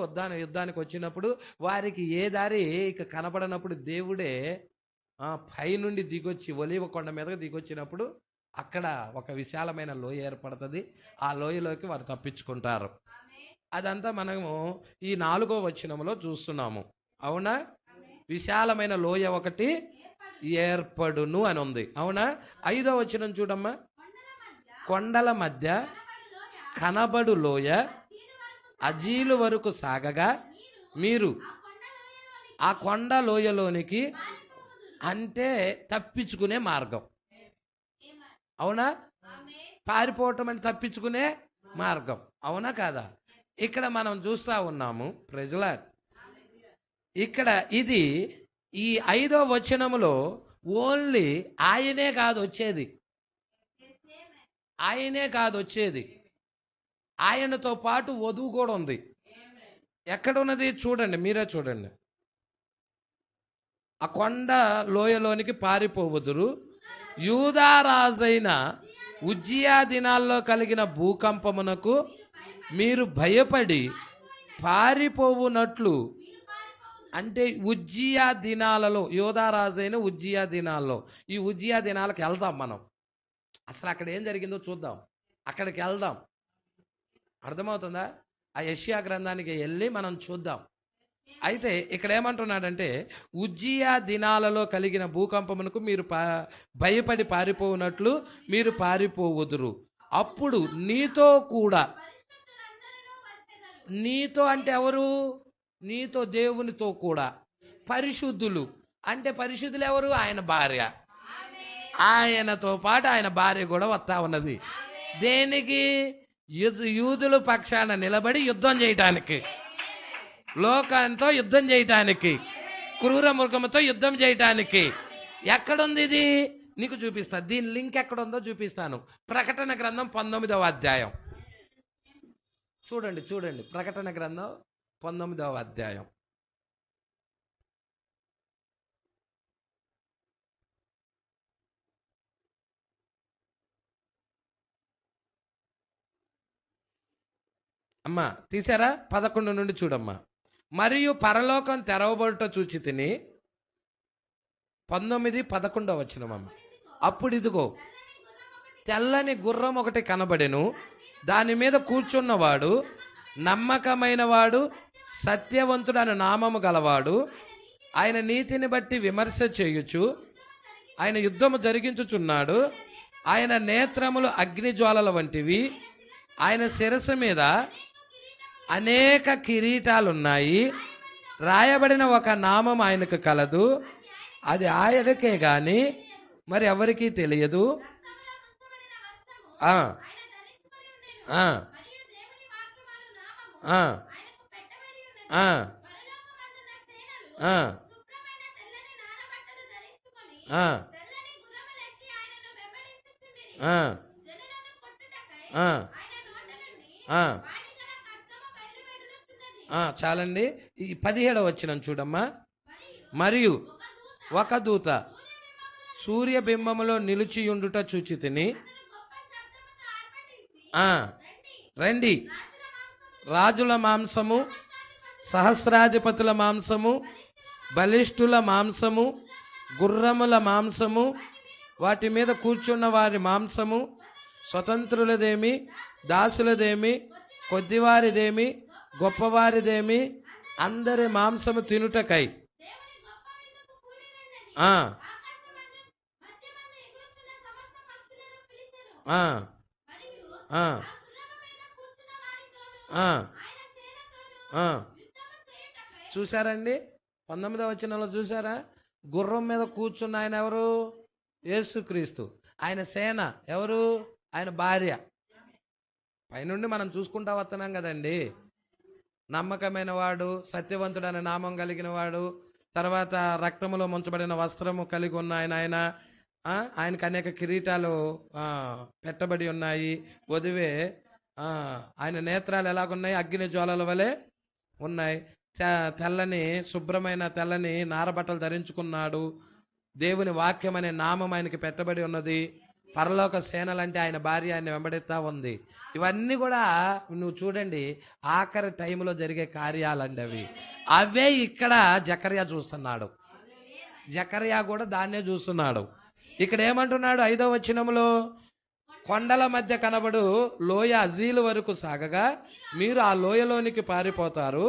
యుద్ధానికి వచ్చినప్పుడు వారికి ఏ దారి ఇక కనపడనప్పుడు దేవుడే పైనుండి దిగొచ్చి ఒలీవ కొండ మీదకి దిగొచ్చినప్పుడు అక్కడ ఒక విశాలమైన లోయ ఏర్పడుతుంది. ఆ లోయలోకి వారు తప్పించుకుంటారు. అదంతా మనము ఈ 4వ వచనంలో చూస్తున్నాము. అవునా? విశాలమైన లోయ ఒకటి ఏర్పడును అని ఉంది. అవునా? 5వ వచనం చూడమ్మా. కొండల మధ్య కనబడు లోయ అజీలు వరకు సాగగా మీరు ఆ కొండ లోయలోనికి, అంటే తప్పించుకునే మార్గం. అవునా? పారిపోవటం అని తప్పించుకునే మార్గం. అవునా కాదా? ఇక్కడ మనం చూస్తా ఉన్నాము ప్రజలార్. ఇక్కడ ఇది ఈ 5వ వచనములో ఓన్లీ ఆయనే కాదు వచ్చేది, ఆయనే కాదు వచ్చేది, ఆయనతో పాటు వధువు కూడా ఉంది. ఎక్కడున్నది చూడండి, మీరే చూడండి. ఆ కొండ లోయలోనికి పారిపోవదురు. యూదారాజైన ఉజ్జియా దినాల్లో కలిగిన భూకంపమునకు మీరు భయపడి పారిపోవునట్లు. అంటే ఉజ్జియా దినాలలో, యోధారాజైన ఉజ్జియా దినాల్లో, ఈ ఉజ్జియా దినాలకు వెళ్దాం మనం. అసలు అక్కడ ఏం జరిగిందో చూద్దాం, అక్కడికి వెళ్దాం. అర్థమవుతుందా? ఆ యెషయా గ్రంథానికి వెళ్ళి మనం చూద్దాం. అయితే ఇక్కడ ఏమంటున్నాడంటే, ఉజ్జియా దినాలలో కలిగిన భూకంపమునకు మీరు భయపడి పారిపోవునట్లు మీరు పారిపోవుదురు. అప్పుడు నీతో కూడా, నీతో అంటే ఎవరు? నీతో దేవునితో కూడా పరిశుద్ధులు. అంటే పరిశుద్ధులు ఎవరు? ఆయన భార్య. ఆయనతో పాటు ఆయన భార్య కూడా వస్తా ఉన్నది. దేనికి? యూదుల పక్షాన నిలబడి యుద్ధం చేయటానికి, లోకంతో యుద్ధం చేయటానికి, క్రూర మృగముతో యుద్ధం చేయటానికి. ఎక్కడుంది ఇది? నీకు చూపిస్తా. దీని లింక్ ఎక్కడుందో చూపిస్తాను. ప్రకటన గ్రంథం 19వ అధ్యాయం చూడండి. చూడండి, ప్రకటన గ్రంథం 19వ అధ్యాయం. అమ్మా తీసారా? 11 నుండి చూడమ్మా. మరియు పరలోకం తెరవబడుట చూచి తిని, 19-11 వచనమమ్మ. అప్పుడు ఇదిగో తెల్లని గుర్రం ఒకటి కనబడెను. దాని మీద కూర్చున్నవాడు నమ్మకమైన వాడు, సత్యవంతుడు అని నామము గలవాడు. ఆయన నీతిని బట్టి విమర్శ చేయుచు ఆయన యుద్ధము జరిగించుచున్నాడు. ఆయన నేత్రములు అగ్నిజ్వాలల వంటివి. ఆయన శిరస్సు మీద అనేక కిరీటాలున్నాయి. రాయబడిన ఒక నామం ఆయనకు కలదు. అది ఆయనకే గాని మరి ఎవరికీ తెలియదు. చాలండి. ఈ 17వ వచనం చూడమ్మా. మరియు ఒక దూత సూర్యబింబములో నిలిచియుండుట చూచి తిని, రండి, రాజుల మాంసము, సహస్రాధిపతుల మాంసము, బలిష్ఠుల మాంసము, గుర్రముల మాంసము, వాటి మీద కూర్చున్న వారి మాంసము, స్వతంత్రులదేమి, దాసులదేమి, కొద్దివారిదేమి, గొప్పవారిదేమి, అందరి మాంసము తినుటకై చూసారండి? 19వ వచనంలో చూసారా? గుర్రం మీద కూర్చున్న ఆయన ఎవరు? యేసుక్రీస్తు. ఆయన సేన ఎవరు? ఆయన భార్య. పైనుండి మనం చూసుకుంటా వస్తున్నాం కదండి. నమ్మకమైన వాడు, సత్యవంతుడు అనే నామం కలిగిన వాడు, తర్వాత రక్తములో ముంచబడిన వస్త్రము కలిగి ఉన్న ఆయన ఆయనకు అనేక కిరీటాలు పెట్టబడి ఉన్నాయి. వధువే ఆయన నేత్రాలు ఎలాగున్నాయి? అగ్ని జ్వాలల వలె ఉన్నాయి. తెల్లని శుభ్రమైన తెల్లని నారబట్టలు ధరించుకున్నాడు. దేవుని వాక్యం అనే నామం ఆయనకి పెట్టబడి ఉన్నది. పరలోక సేనలంటే ఆయన భార్య ఆయన వెంబడిస్తా ఉంది. ఇవన్నీ కూడా నువ్వు చూడండి, ఆఖరి టైంలో జరిగే కార్యాలండి అవి. అవే ఇక్కడ జకర్యా చూస్తున్నాడు. జకర్యా కూడా దాన్నే చూస్తున్నాడు. ఇక్కడ ఏమంటున్నాడు 5వ వచనంలో? కొండల మధ్య కనబడు లోయ అజీలు వరకు సాగగా మీరు ఆ లోయలోనికి పారిపోతారు.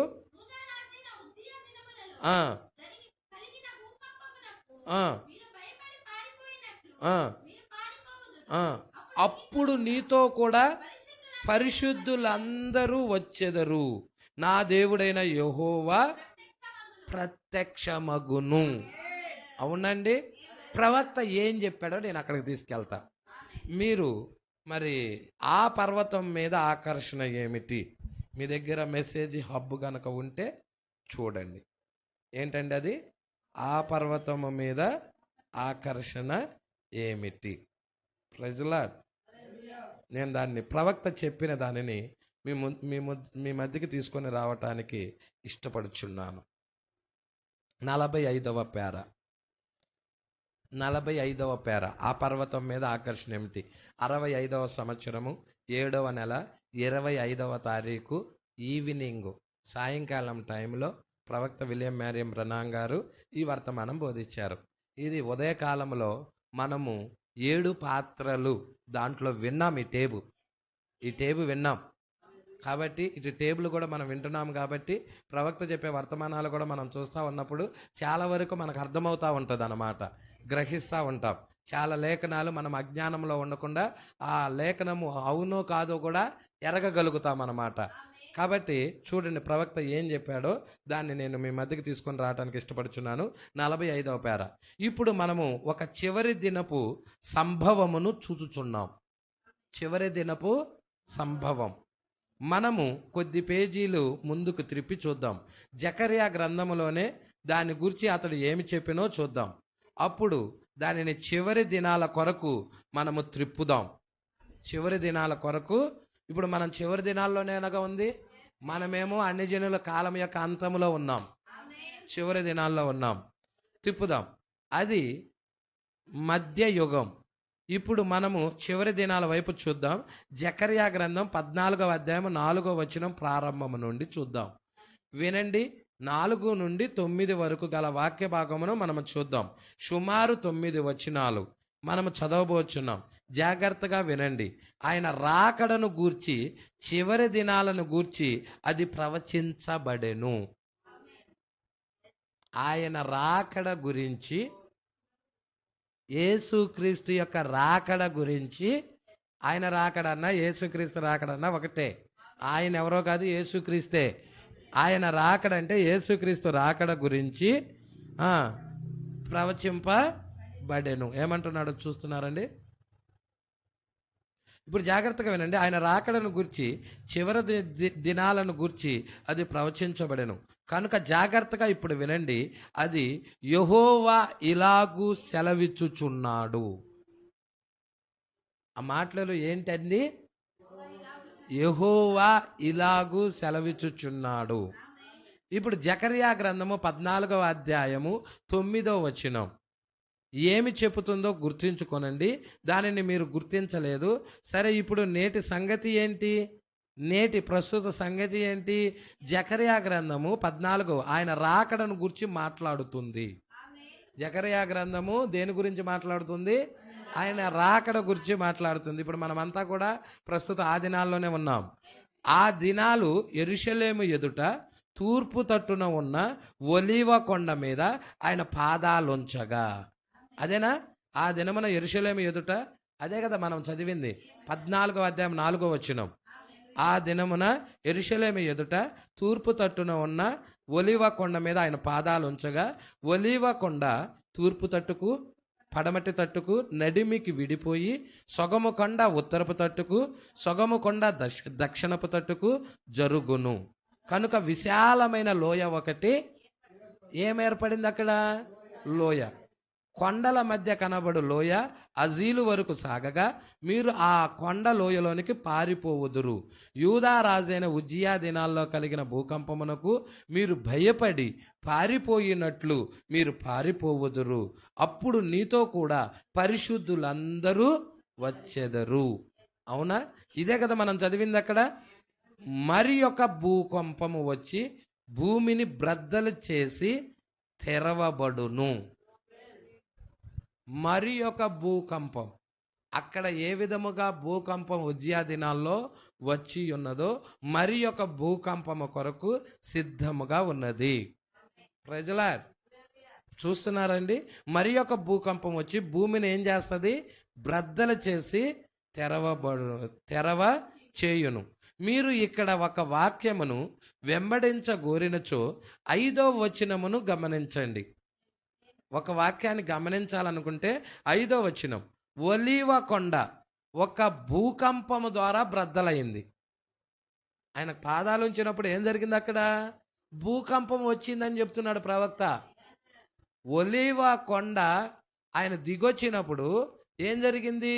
అప్పుడు నీతో కూడా పరిశుద్ధులందరూ వచ్చెదరు, నా దేవుడైన యెహోవా ప్రత్యక్షమగును. అవునండి, ప్రవక్త ఏం చెప్పాడో నేను అక్కడికి తీసుకెళ్తా. మీరు మరి ఆ పర్వతం మీద ఆకర్షణ ఏమిటి? మీ దగ్గర మెసేజ్ హబ్ కనుక ఉంటే చూడండి. ఏంటండి అది? ఆ పర్వతము మీద ఆకర్షణ ఏమిటి? ప్రజలాడ్, నేను దాన్ని ప్రవక్త చెప్పిన దానిని మీ మధ్యకి తీసుకొని రావటానికి ఇష్టపడుచున్నాను. 45వ పేర 45వ పేర ఆ పర్వతం మీద ఆకర్షణ ఏమిటి? 65వ సంవత్సరము 7వ నెల 25వ తారీఖు ఈవినింగ్ సాయంకాలం టైంలో ప్రవక్త విలియం మ్యారియం బ్రనాం గారు ఈ వర్తమానం బోధించారు. ఇది ఉదయకాలంలో మనము 7 పాత్రలు దాంట్లో విన్నాం. ఈ టేబు విన్నాం కాబట్టి, ఇటు టేబుల్ కూడా మనం వింటున్నాం కాబట్టి, ప్రవక్త చెప్పే వర్తమానాలు కూడా మనం చూస్తూ ఉన్నప్పుడు చాలా వరకు మనకు అర్థమవుతూ ఉంటుంది అన్నమాట, గ్రహిస్తూ ఉంటాం. చాలా లేఖనాలు మనం అజ్ఞానంలో ఉండకుండా ఆ లేఖనము అవునో కాదో కూడా ఎరగగలుగుతాం అన్నమాట. కాబట్టి చూడండి ప్రవక్త ఏం చెప్పాడో దాన్ని నేను మీ మధ్యకి తీసుకొని రావడానికి ఇష్టపడుచున్నాను. 45వ పేర. ఇప్పుడు మనము ఒక చివరి దినపు సంభవమును చూచుచున్నాం. చివరి దినపు సంభవం మనము కొద్ది పేజీలు ముందుకు త్రిప్పి చూద్దాం. జకర్యా గ్రంథములోనే దాని గురించి అతడు ఏమి చెప్పినో చూద్దాం. అప్పుడు దానిని చివరి దినాల కొరకు మనము త్రిప్పుదాం. చివరి దినాల కొరకు. ఇప్పుడు మనం చివరి దినాల్లోనేనగా ఉంది. మనమేమో అన్ని జనుల కాలం యొక్క అంతంలో ఉన్నాం, చివరి దినాల్లో ఉన్నాం. తిప్పుదాం. అది మధ్య యుగం. ఇప్పుడు మనము చివరి దినాల వైపు చూద్దాం. జకర్యా గ్రంథం 14వ అధ్యాయం 4వ వచనం ప్రారంభము నుండి చూద్దాం. వినండి. 4 నుండి 9 వరకు గల వాక్య భాగమును మనము చూద్దాం. సుమారు 9 వచనాలు మనము చదవబోచున్నాం. జాగ్రత్తగా వినండి. ఆయన రాకడను గూర్చి, చివరి దినాలను గూర్చి అది ప్రవచించబడెను. ఆయన రాకడ గురించి, యేసుక్రీస్తు యొక్క రాకడ గురించి, ఆయన రాకడన్నా యేసుక్రీస్తు రాకడన్నా ఒకటే. ఆయన ఎవరో కాదు, యేసుక్రీస్తే. ఆయన రాకడ అంటే యేసుక్రీస్తు రాకడ గురించి ప్రవచింపబడెను. ఏమంటున్నాడు చూస్తున్నారండి? ఇప్పుడు జాగ్రత్తగా వినండి. ఆయన రాకడను గూర్చి, చివరి దినాలను గూర్చి అది ప్రవచించబడెను కనుక జాగ్రత్తగా ఇప్పుడు వినండి. అది యెహోవా ఇలాగూ సెలవిచ్చుచున్నాడు. ఆ మాటలు ఏంటండి? యెహోవా ఇలాగూ సెలవిచ్చుచున్నాడు. ఇప్పుడు జకర్యా గ్రంథము 14వ అధ్యాయము 9వ వచనం ఏమి చెబుతుందో గుర్తించుకోనండి. దానిని మీరు గుర్తించలేదు. సరే, ఇప్పుడు నేటి సంగతి ఏంటి? నేటి ప్రస్తుత సంగతి ఏంటి? జకర్యా గ్రంథము 14 ఆయన రాకడను గురించి మాట్లాడుతుంది. జకర్యా గ్రంథము దేని గురించి మాట్లాడుతుంది? ఆయన రాకడ గురించి మాట్లాడుతుంది. ఇప్పుడు మనమంతా కూడా ప్రస్తుత ఆ దినాల్లోనే ఉన్నాం. ఆ దినాలు యెరూషలేము ఎదుట తూర్పు తట్టున ఉన్న ఒలీవ కొండ మీద ఆయన పాదాలుంచగా. అదేనా ఆ దినమున యెరూషలేము ఎదుట? అదే కదా మనం చదివింది 14వ అధ్యాయం 4వ వచనం. ఆ దినమున యెరూషలేము ఎదుట తూర్పు తట్టున ఉన్న ఒలీవ కొండ మీద ఆయన పాదాలు ఉంచగా, ఒలీవ కొండ తూర్పు తట్టుకు, పడమటి తట్టుకు నడిమికి విడిపోయి, సొగము కొండ ఉత్తరపు తట్టుకు, సొగము కొండ దక్షిణపు తట్టుకు జరుగును. కనుక విశాలమైన లోయ ఒకటి ఏమేర్పడింది అక్కడ? లోయ. కొండల మధ్య కనబడు లోయ అజీలు వరకు సాగగా మీరు ఆ కొండ లోయలోనికి పారిపోవుదురు. యూదా రాజైన ఉజ్జియా దినాల్లో కలిగిన భూకంపమునకు మీరు భయపడి పారిపోయినట్లు మీరు పారిపోవుదురు. అప్పుడు నీతో కూడా పరిశుద్ధులందరూ వచ్చెదరు. అవునా? ఇదే కదా మనం చదివింది అక్కడ. మరి ఒక భూకంపము వచ్చి భూమిని బ్రద్దలు చేసి తెరవబడును. మరి ఒక భూకంపం. అక్కడ ఏ విధముగా భూకంపం ఉజ్జియా దినాల్లో వచ్చి ఉన్నదో మరి ఒక భూకంపము కొరకు సిద్ధముగా ఉన్నది. ప్రజలార్ చూస్తున్నారండి? మరి ఒక భూకంపం వచ్చి భూమిని ఏం చేస్తుంది? బ్రద్దలు చేసి తెరవ చేయును. మీరు ఇక్కడ ఒక వాక్యమును వెంబడించగోరినచో 5వ వచనమును గమనించండి. ఒక వాక్యాన్ని గమనించాలనుకుంటే 5వ వచనం, ఒలీవ కొండ ఒక భూకంపము ద్వారా బ్రద్దలైంది. ఆయన పాదాలు ఉంచినప్పుడు ఏం జరిగింది? అక్కడ భూకంపం వచ్చిందని చెప్తున్నాడు ప్రవక్త. ఒలీవ కొండ ఆయన దిగొచ్చినప్పుడు ఏం జరిగింది?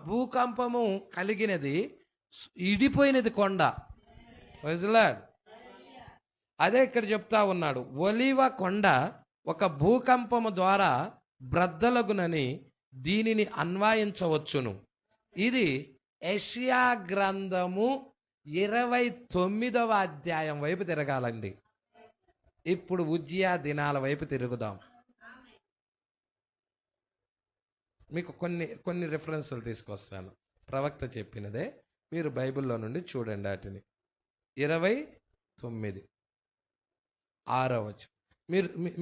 భూకంపము కలిగినది, ఇడిపోయినది కొండ. ప్రజలాడ్ అదే ఇక్కడ చెప్తా ఉన్నాడు. ఒలీవ కొండ ఒక భూకంపము ద్వారా బ్రద్దలగునని దీనిని అన్వయించవచ్చును. ఇది యెషయా గ్రంథము 29వ అధ్యాయం వైపు తిరగాలండి. ఇప్పుడు ఉజ్జియా దినాల వైపు తిరుగుదాం. మీకు కొన్ని రిఫరెన్సులు తీసుకొస్తాను. ప్రవక్త చెప్పినదే, మీరు బైబిల్లో నుండి చూడండి. వాటిని 29 6వ వచనం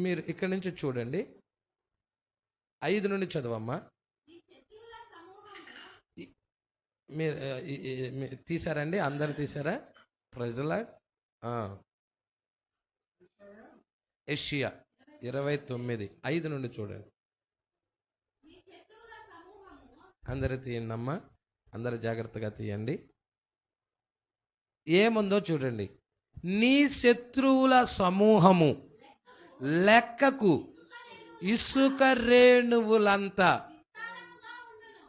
మీరు ఇక్కడి నుంచి చూడండి. 5 నుండి చదవమ్మా. మీరు తీసారండి? అందరు తీసారా? ప్రజల యెషయా 29 5 నుండి చూడండి. అందరు తీయండి అమ్మా, అందరు జాగ్రత్తగా తీయండి. ఏముందో చూడండి. నీ శత్రువుల సమూహము లెక్కకు ఇసుక రేణువులంతా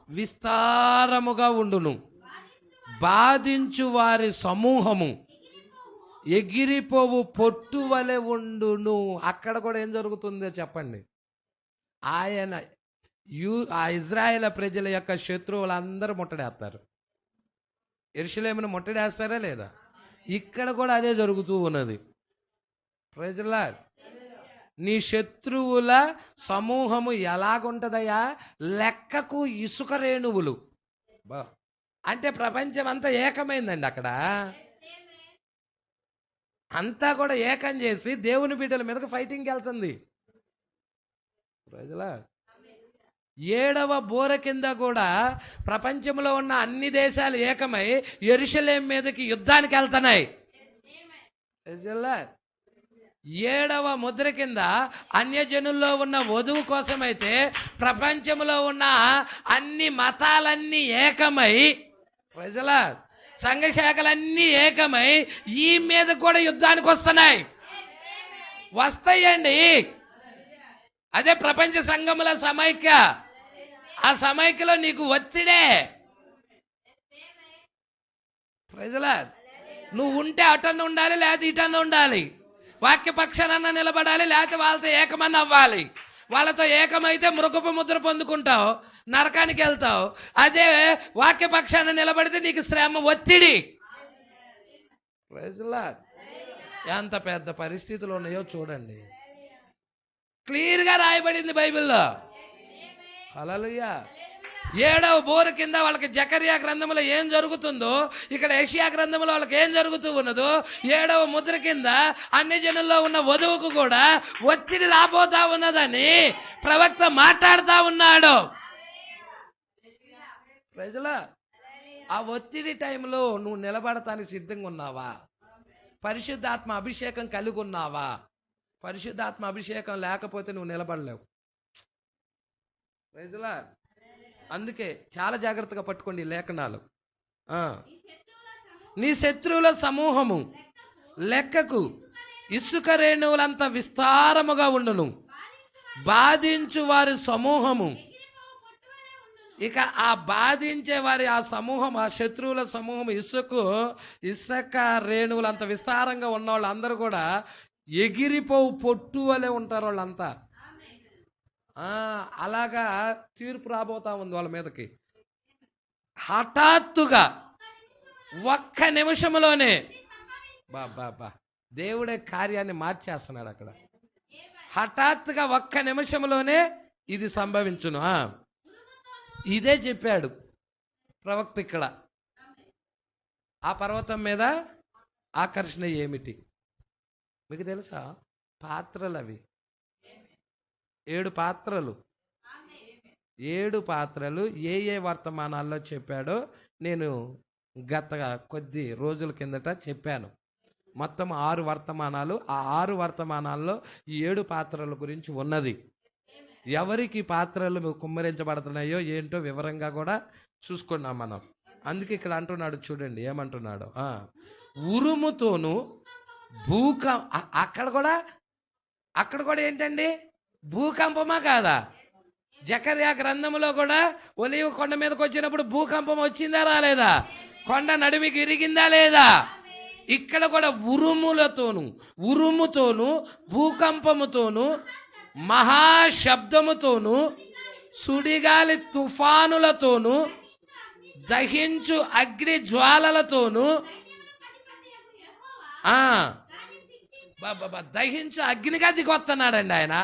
విస్తారముగా ఉండును. బాధించు వారి సమూహము ఎగిరిపోవు పొట్టు వలె ఉండును. అక్కడ కూడా ఏం జరుగుతుందో చెప్పండి. ఆ ఇజ్రాయేల్ ప్రజల యొక్క శత్రువులందరూ ముట్టడేస్తారు. యెరూషలేమును ముట్టడేస్తారా లేదా? ఇక్కడ కూడా అదే జరుగుతూ ఉన్నది. ప్రజల నీ శత్రువుల సమూహము ఎలాగుంటదయ్యా? లెక్కకు ఇసుక రేణువులు. అంటే ప్రపంచం అంతా ఏకమైందండి. అక్కడ అంతా కూడా ఏకం చేసి దేవుని బిడ్డల మీదకి ఫైటింగ్కి వెళ్తుంది. ప్రజల 7వ బోర కింద కూడా ప్రపంచంలో ఉన్న అన్ని దేశాలు ఏకమై యెరూషలేము మీదకి యుద్ధానికి వెళ్తున్నాయి. 7వ ముద్ర కింద అన్యజనుల్లో ఉన్న వధువు కోసమైతే ప్రపంచంలో ఉన్న అన్ని మతాలన్నీ ఏకమై, ప్రజల సంఘ శాఖలన్నీ ఏకమై ఈ మీద కూడా యుద్ధానికి వస్తాయండి. అదే ప్రపంచ సంఘముల సమైక్య. ఆ సమైక్యలో నీకు ఒత్తిడే. ప్రజల నువ్వు ఉంటే అటన్న ఉండాలి, లేకపోతే ఇటన్న ఉండాలి. వాక్యపక్షానన్నా నిలబడాలి, లేకపోతే వాళ్ళతో ఏకమని అవ్వాలి. వాళ్ళతో ఏకమైతే మృగపు ముద్ర పొందుకుంటావు, నరకానికి వెళ్తావు. అదే వాక్యపక్షాన నిలబడితే నీకు శ్రమ, ఒత్తిడి. ప్రజల ఎంత పెద్ద పరిస్థితులు ఉన్నాయో చూడండి. క్లియర్గా రాయబడింది బైబిల్లో. హల్లెలూయా. 7వ బోరు కింద వాళ్ళకి జకరియా గ్రంథంలో ఏం జరుగుతుందో ఇక్కడ యెషయా గ్రంథంలో వాళ్ళకి ఏం జరుగుతూ ఉన్నదో 7వ ముద్ర కింద అన్ని జనుల్లో ఉన్న వధువుకు కూడా ఒత్తిడి రాబోతా ఉన్నదని ప్రవక్త మాట్లాడుతూ ఉన్నాడు. ప్రజల ఆ ఒత్తిడి టైంలో నువ్వు నిలబడటానికి సిద్ధంగా ఉన్నావా? పరిశుద్ధాత్మ అభిషేకం కలిగి ఉన్నావా? పరిశుద్ధాత్మ అభిషేకం లేకపోతే నువ్వు నిలబడలేవు. ప్రజల అందుకే చాలా జాగ్రత్తగా పట్టుకోండి లేఖనాలు. నీ శత్రువుల సమూహము లెక్కకు ఇసుక రేణువులంత విస్తారముగా ఉండును. బాధించు వారి సమూహము. ఇక ఆ బాధించే వారి ఆ సమూహం, ఆ శత్రువుల సమూహం ఇసుక రేణువులు అంత విస్తారంగా ఉన్న వాళ్ళు అందరూ కూడా ఎగిరిపోవు పొట్టు వలె ఉంటారు వాళ్ళంతా. అలాగా తీర్పు రాబోతా ఉంది వాళ్ళ మీదకి. హఠాత్తుగా ఒక్క నిమిషంలోనే బా దేవుడే కార్యాన్ని మార్చేస్తున్నాడు అక్కడ. హఠాత్తుగా ఒక్క నిమిషంలోనే ఇది సంభవించును. ఇదే చెప్పాడు ప్రవక్త ఇక్కడ. ఆ పర్వతం మీద ఆకర్షణ ఏమిటి మీకు తెలుసా? పాత్రలు అవి 7 పాత్రలు. 7 పాత్రలు ఏ వర్తమానాల్లో చెప్పాడో నేను గత కొద్ది రోజుల కిందట చెప్పాను. మొత్తం 6 వర్తమానాలు. ఆ 6 వర్తమానాల్లో ఈ 7 పాత్రల గురించి ఉన్నది. ఎవరికి పాత్రలు కుమ్మరించబడుతున్నాయో ఏంటో వివరంగా కూడా చూసుకున్నాం మనం. అందుకే ఇక్కడ అంటున్నాడు చూడండి, ఏమంటున్నాడు? ఉరుముతోను అక్కడ కూడా ఏంటండి? భూకంపమా కాదా? జకర్యా గ్రంథంలో కూడా ఒలీవ కొండ మీదకి వచ్చినప్పుడు భూకంపం వచ్చిందా రాలేదా? కొండ నడుమికి ఇరిగిందా లేదా? ఇక్కడ కూడా ఉరుముతోను భూకంపముతోను మహాశబ్దముతోను సుడిగాలి తుఫానులతోను దహించు అగ్ని జ్వాలలతోను దహించు అగ్నిగా దిగొస్తున్నాడండి ఆయన.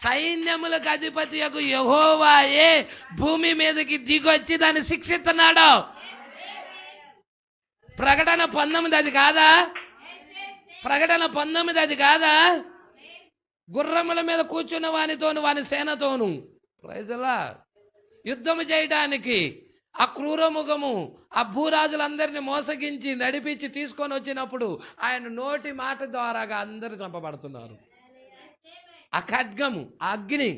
సైన్యములకు అధిపతి యెహోవాయే భూమి మీదకి దిగొచ్చి దాన్ని శిక్షిస్తున్నాడు. ప్రకటన 19 అది కాదా? ప్రకటన 19 అది కాదా? గుర్రముల మీద కూర్చున్న వానితోను వాని సేనతోను ప్రైజులా యుద్ధము చేయడానికి ఆ క్రూరముఖము ఆ భూరాజులందరినీ మోసగించి నడిపించి తీసుకొని వచ్చినప్పుడు ఆయన నోటి మాట ద్వారాగా అందరూ చంపబడుతున్నారు. ఆ ఖడ్గము, ఆ అగ్ని,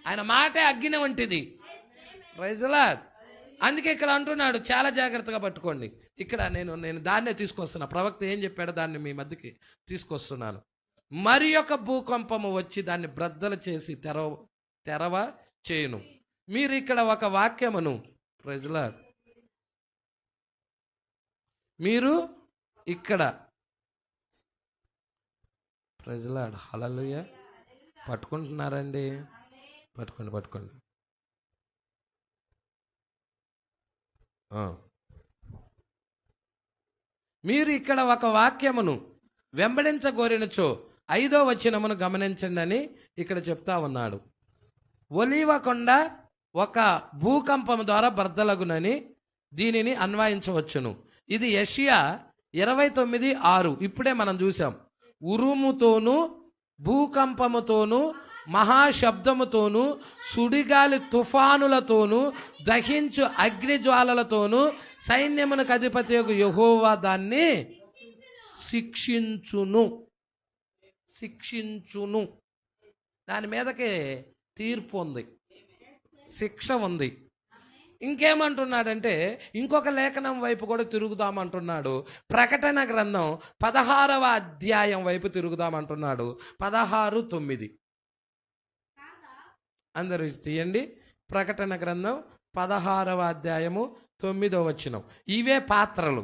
ఆయన మాటే అగ్ని వంటిది. ప్రైజులా. అందుకే ఇక్కడ అంటున్నాడు, చాలా జాగ్రత్తగా పట్టుకోండి. ఇక్కడ నేను దాన్నే తీసుకొస్తున్నా. ప్రవక్త ఏం చెప్పాడో దాన్ని మీ మధ్యకి తీసుకొస్తున్నాను. మరి ఒక భూకంపము వచ్చి దాన్ని బ్రద్దలు చేసి తెరవ చేయును. మీరు ఇక్కడ ఒక వాక్యమును ప్రైజులాడ్, మీరు ఇక్కడ ప్రైజులాడ్ హల్లెలూయా పట్టుకుంటున్నారండి? పట్టుకోండి. మీరు ఇక్కడ ఒక వాక్యమును వెంబడించగోరినచో 5వ వచనమును గమనించండి అని ఇక్కడ చెప్తా ఉన్నాడు. ఒలీవ కొండ ఒక భూకంపం ద్వారా బర్దలగునని దీనిని అన్వయించవచ్చును. ఇది యెషయా 29:6 ఇప్పుడే మనం చూసాం. ఉరుముతోను భూకంపముతోను మహాశబ్దముతోను సుడిగాలి తుఫానులతోను దహించు అగ్ని జ్వాలలతోను సైన్యమునకు అధిపతి యెహోవా దాన్ని శిక్షించును. దాని మీదకి తీర్పు ఉంది, శిక్ష ఉంది. ఇంకేమంటున్నాడంటే ఇంకొక లేఖనం వైపు కూడా తిరుగుదామంటున్నాడు. ప్రకటన గ్రంథం 16వ అధ్యాయం వైపు తిరుగుదామంటున్నాడు. 16:9 అందరూ తీయండి. ప్రకటన గ్రంథం 16వ అధ్యాయము 9వ వచనం. ఇవే పాత్రలు.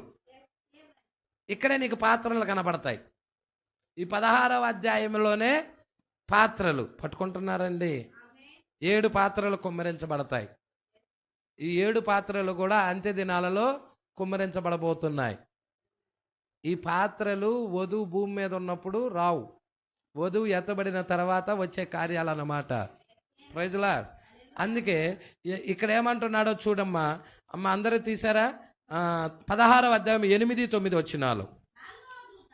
ఇక్కడే నీకు పాత్రలు కనబడతాయి. ఈ 16వ అధ్యాయంలోనే పాత్రలు పట్టుకుంటున్నారండి. 7 పాత్రలు కుమ్మరించబడతాయి. ఈ 7 పాత్రలు కూడా అంత్య దినాలలో కుమ్మరించబడబోతున్నాయి. ఈ పాత్రలు వధువు భూమి మీద ఉన్నప్పుడు రావు, వధువు ఎత్తబడిన తర్వాత వచ్చే కార్యాలు అన్నమాట. Praise Lord. అందుకే ఇక్కడ ఏమంటున్నాడో చూడమ్మా. అమ్మ అందరూ తీసారా? 16వ అధ్యాయం 8-9 వచనాలు.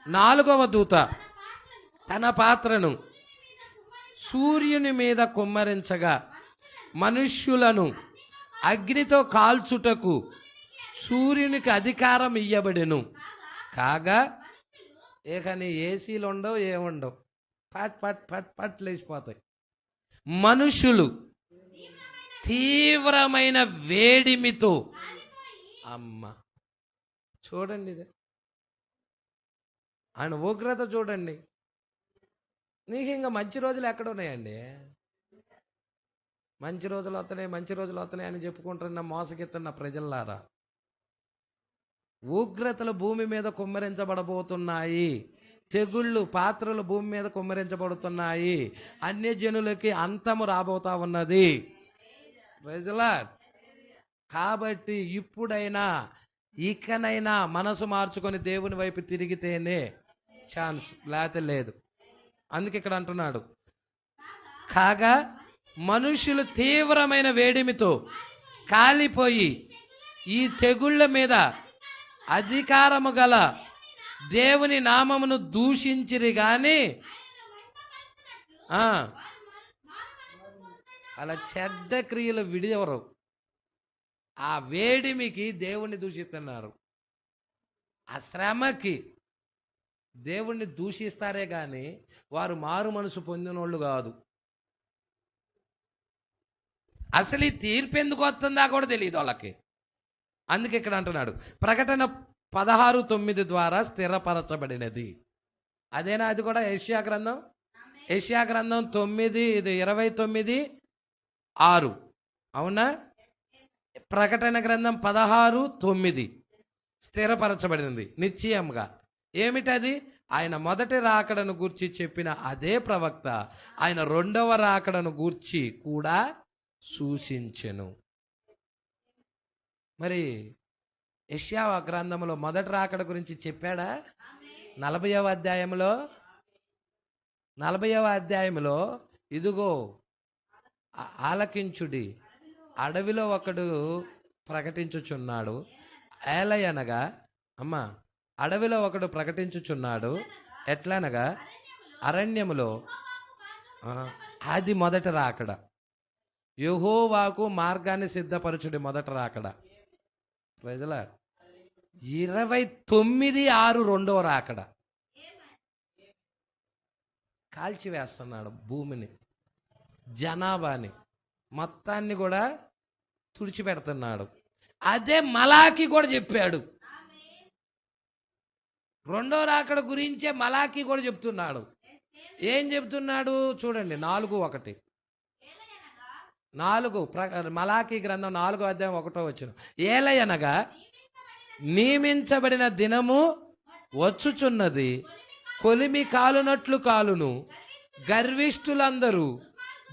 4వ దూత తన పాత్రను సూర్యుని మీద కుమ్మరించగా మనుష్యులను అగ్నితో కాల్చుటకు సూర్యునికి అధికారం ఇయ్యబడెను. కాగా ఏకని ఏసీలు ఉండవు, ఏముండవు, పట్ పట్ పట్ పట్ లేచిపోతాయి. మనుషులు తీవ్రమైన వేడిమితో, అమ్మ చూడండి, ఇది ఆయన ఉగ్రత చూడండి. నీకు ఇంకా మంచి రోజులు ఎక్కడ ఉన్నాయండి? మంచి రోజులు వస్తున్నాయి అని చెప్పుకుంటున్న మోసగిస్తున్న ప్రజల్లారా, ఉగ్రతలు భూమి మీద కుమ్మరించబడబోతున్నాయి. తెగుళ్ళు, పాత్రలు భూమి మీద కుమ్మరించబడుతున్నాయి. అన్యజనులకి అంతము రాబోతా ఉన్నది. Praise the Lord. కాబట్టి ఇప్పుడైనా ఇకనైనా మనసు మార్చుకొని దేవుని వైపు తిరిగితేనే ఛాన్స్, లేకపోతే లేదు. అందుకే ఇక్కడ అంటున్నాడు, కాగా మనుషులు తీవ్రమైన వేడిమితో కాలిపోయి ఈ తెగుళ్ళ మీద అధికారము గల దేవుని నామమును దూషించిరి గాని అలా చెడ్డ క్రియలు విడివరు. ఆ వేడిమికి దేవుణ్ణి దూషిస్తున్నారు. ఆ శ్రమకి దేవుణ్ణి దూషిస్తారే కానీ వారు మారు మనసు పొందినోళ్ళు కాదు. అసలు ఈ తీర్పు ఎందుకు వస్తుందా కూడా తెలియదు వాళ్ళకి. అందుకే ఇక్కడ అంటున్నాడు, ప్రకటన 16:9 ద్వారా స్థిరపరచబడినది. అదేనా? అది కూడా యెషయా గ్రంథం 29:6 అవునా? ప్రకటన గ్రంథం 16:9 స్థిరపరచబడినది నిశ్చయంగా. ఏమిటది? ఆయన మొదటి రాకడను గూర్చి చెప్పిన అదే ప్రవక్త ఆయన రెండవ రాకడను గూర్చి కూడా సూచించెను. మరి యెషయా గ్రంథంలో మొదటి రాకడ గురించి చెప్పాడా? 40వ అధ్యాయంలో ఇదిగో ఆలకించుడి, అడవిలో ఒకడు ప్రకటించుచున్నాడు. ఏలయనగా అమ్మ, అడవిలో ఒకడు ప్రకటించుచున్నాడు. ఎట్లనగా అరణ్యములో. అది మొదట రాకడ. యెహోవాకు మార్గాన్ని సిద్ధపరచుడి, మొదట రాకడ. ప్రజల 29:6 రెండవ రాకడ. కాల్చివేస్తున్నాడు భూమిని, జనాభాని మొత్తాన్ని కూడా తుడిచిపెడుతున్నాడు. అదే మలాకి కూడా చెప్పాడు. రెండో రాకడ గురించే మలాకి కూడా చెప్తున్నాడు. ఏం చెప్తున్నాడు చూడండి, 4:1 మలాకి గ్రంథం 4వ అధ్యాయం 1వ వచనం. ఏలయనగా నియమించబడిన దినము వచ్చుచున్నది, కొలిమి కాలునట్లు కాలును, గర్విష్ఠులందరూ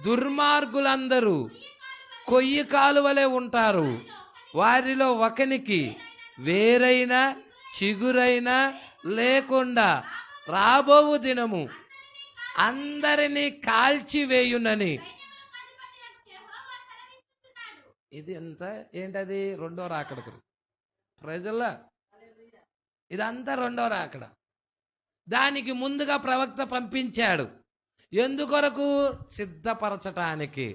దుర్మార్గులందరూ కొయ్యి కాలువలే ఉంటారు. వారిలో ఒకనికి వేరైన చిగురైన లేకుండా రాబోవు దినము అందరినీ కాల్చివేయునని. ఇది ఎంత ఏంటది? రెండో రాకడ ప్రజల. ఇదంతా రెండో రాకడ. దానికి ముందుగా ప్రవక్త పంపించాడు. ఎందుకొరకు? సిద్ధపరచటానికి,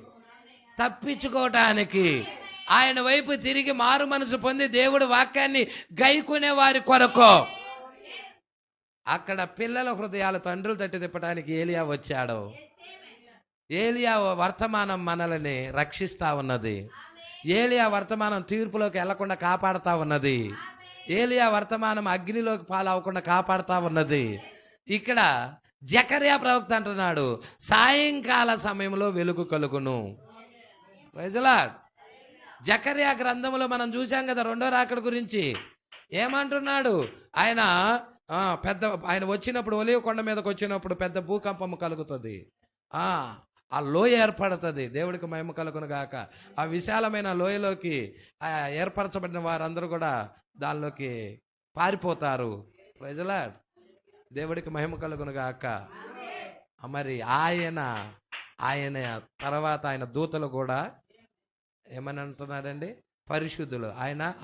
తప్పించుకోవటానికి, ఆయన వైపు తిరిగి మారు మనసు పొంది దేవుడి వాక్యాన్ని గైకునే వారి కొరకు. అక్కడ పిల్లల హృదయాలు తండ్రులు తట్టి తిప్పడానికి ఏలియా వచ్చాడు. ఏలియా వర్తమానం మనల్ని రక్షిస్తా ఉన్నది. ఏలియా వర్తమానం తీర్పులోకి వెళ్లకుండా కాపాడుతా ఉన్నది. ఏలియా వర్తమానం అగ్నిలోకి పాలవకుండా కాపాడుతా ఉన్నది. ఇక్కడ జకర్యా ప్రవక్త అంటున్నాడు, సాయంకాల సమయంలో వెలుగు కలుగును. Praise the Lord. జకర్యా గ్రంథంలో మనం చూసాం కదా రెండో రాకడ గురించి. ఏమంటున్నాడు ఆయన? ఆయన వచ్చినప్పుడు, ఒలీవ కొండ మీదకి వచ్చినప్పుడు పెద్ద భూకంపం కలుగుతుంది. ఆ లోయ ఏర్పడుతుంది. దేవుడికి మహిమ కలుగును గాక. ఆ విశాలమైన లోయలోకి ఏర్పరచబడిన వారందరూ కూడా దానిలోకి పారిపోతారు. Praise the Lord. దేవుడికి మహిమ కలుగును గాక. మరి ఆయన తర్వాత ఆయన దూతలు కూడా ఏమని అంటున్నారండి? పరిశుద్ధులు.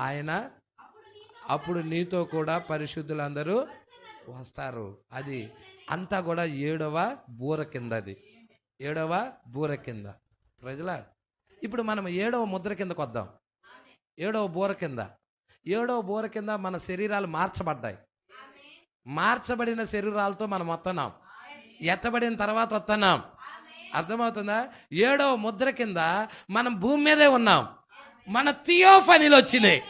ఆయన అప్పుడు నీతో కూడా పరిశుద్ధులందరూ వస్తారు. అది అంతా కూడా 7వ బూర కింద. అది 7వ బూర కింద. ప్రజల ఇప్పుడు మనం 7వ ముద్ర కిందకు వద్దాం. 7వ బూర కింద. 7వ బూర కింద మన శరీరాలు మార్చబడ్డాయి. మార్చబడిన శరీరాలతో మనం వస్తున్నాం. ఎత్తబడిన తర్వాత వస్తున్నాం. అర్థమవుతుందా? 7వ ముద్ర కింద మనం భూమి మీదే ఉన్నాం. మన థియోఫనీలు వచ్చినాయి.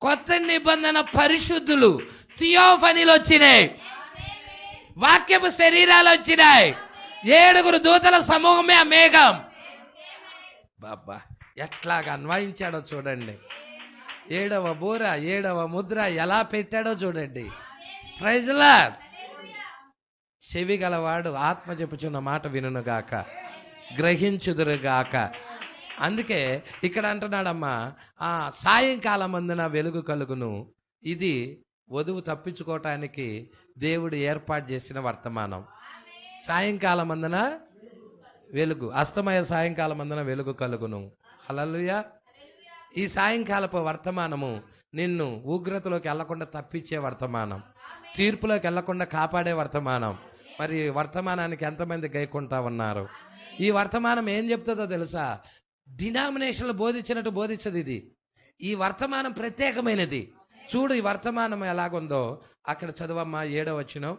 కొత్త నిబంధన పరిశుద్ధులు థియోఫనీలు వచ్చినాయి. వాక్యపు శరీరాలు వచ్చినాయి. 7 దూతల సమూహమే ఆ మేఘం. బాబా ఎట్లాగా అన్వయించాడో చూడండి. 7వ బూర 7వ ముద్ర ఎలా పెట్టాడో చూడండి. Praise the Lord. చెవి గలవాడు ఆత్మ చెప్పుచున్న మాట వినుగాక, గ్రహించుదురుగాక. అందుకే ఇక్కడ అంటున్నాడమ్మా, సాయంకాలం అందున వెలుగు కలుగును. ఇది వధువు తప్పించుకోవటానికి దేవుడు ఏర్పాటు చేసిన వర్తమానం. సాయంకాలం అందున వెలుగు, అస్తమయ సాయంకాలం అందున వెలుగు కలుగును. హల్లెలూయా. ఈ సాయంకాలపు వర్తమానము నిన్ను ఉగ్రతలోకి వెళ్లకుండా తప్పించే వర్తమానం, తీర్పులోకి వెళ్లకుండా కాపాడే వర్తమానం. మరి వర్తమానానికి ఎంతమంది గైకుంటా ఉన్నారు? ఈ వర్తమానం ఏం చెప్తుందో తెలుసా? డినామినేషన్లు బోధించినట్టు బోధించదు ఇది. ఈ వర్తమానం ప్రత్యేకమైనది. చూడు ఈ వర్తమానం ఎలాగుందో అక్కడ చదవమ్మా. 7వ వచనం.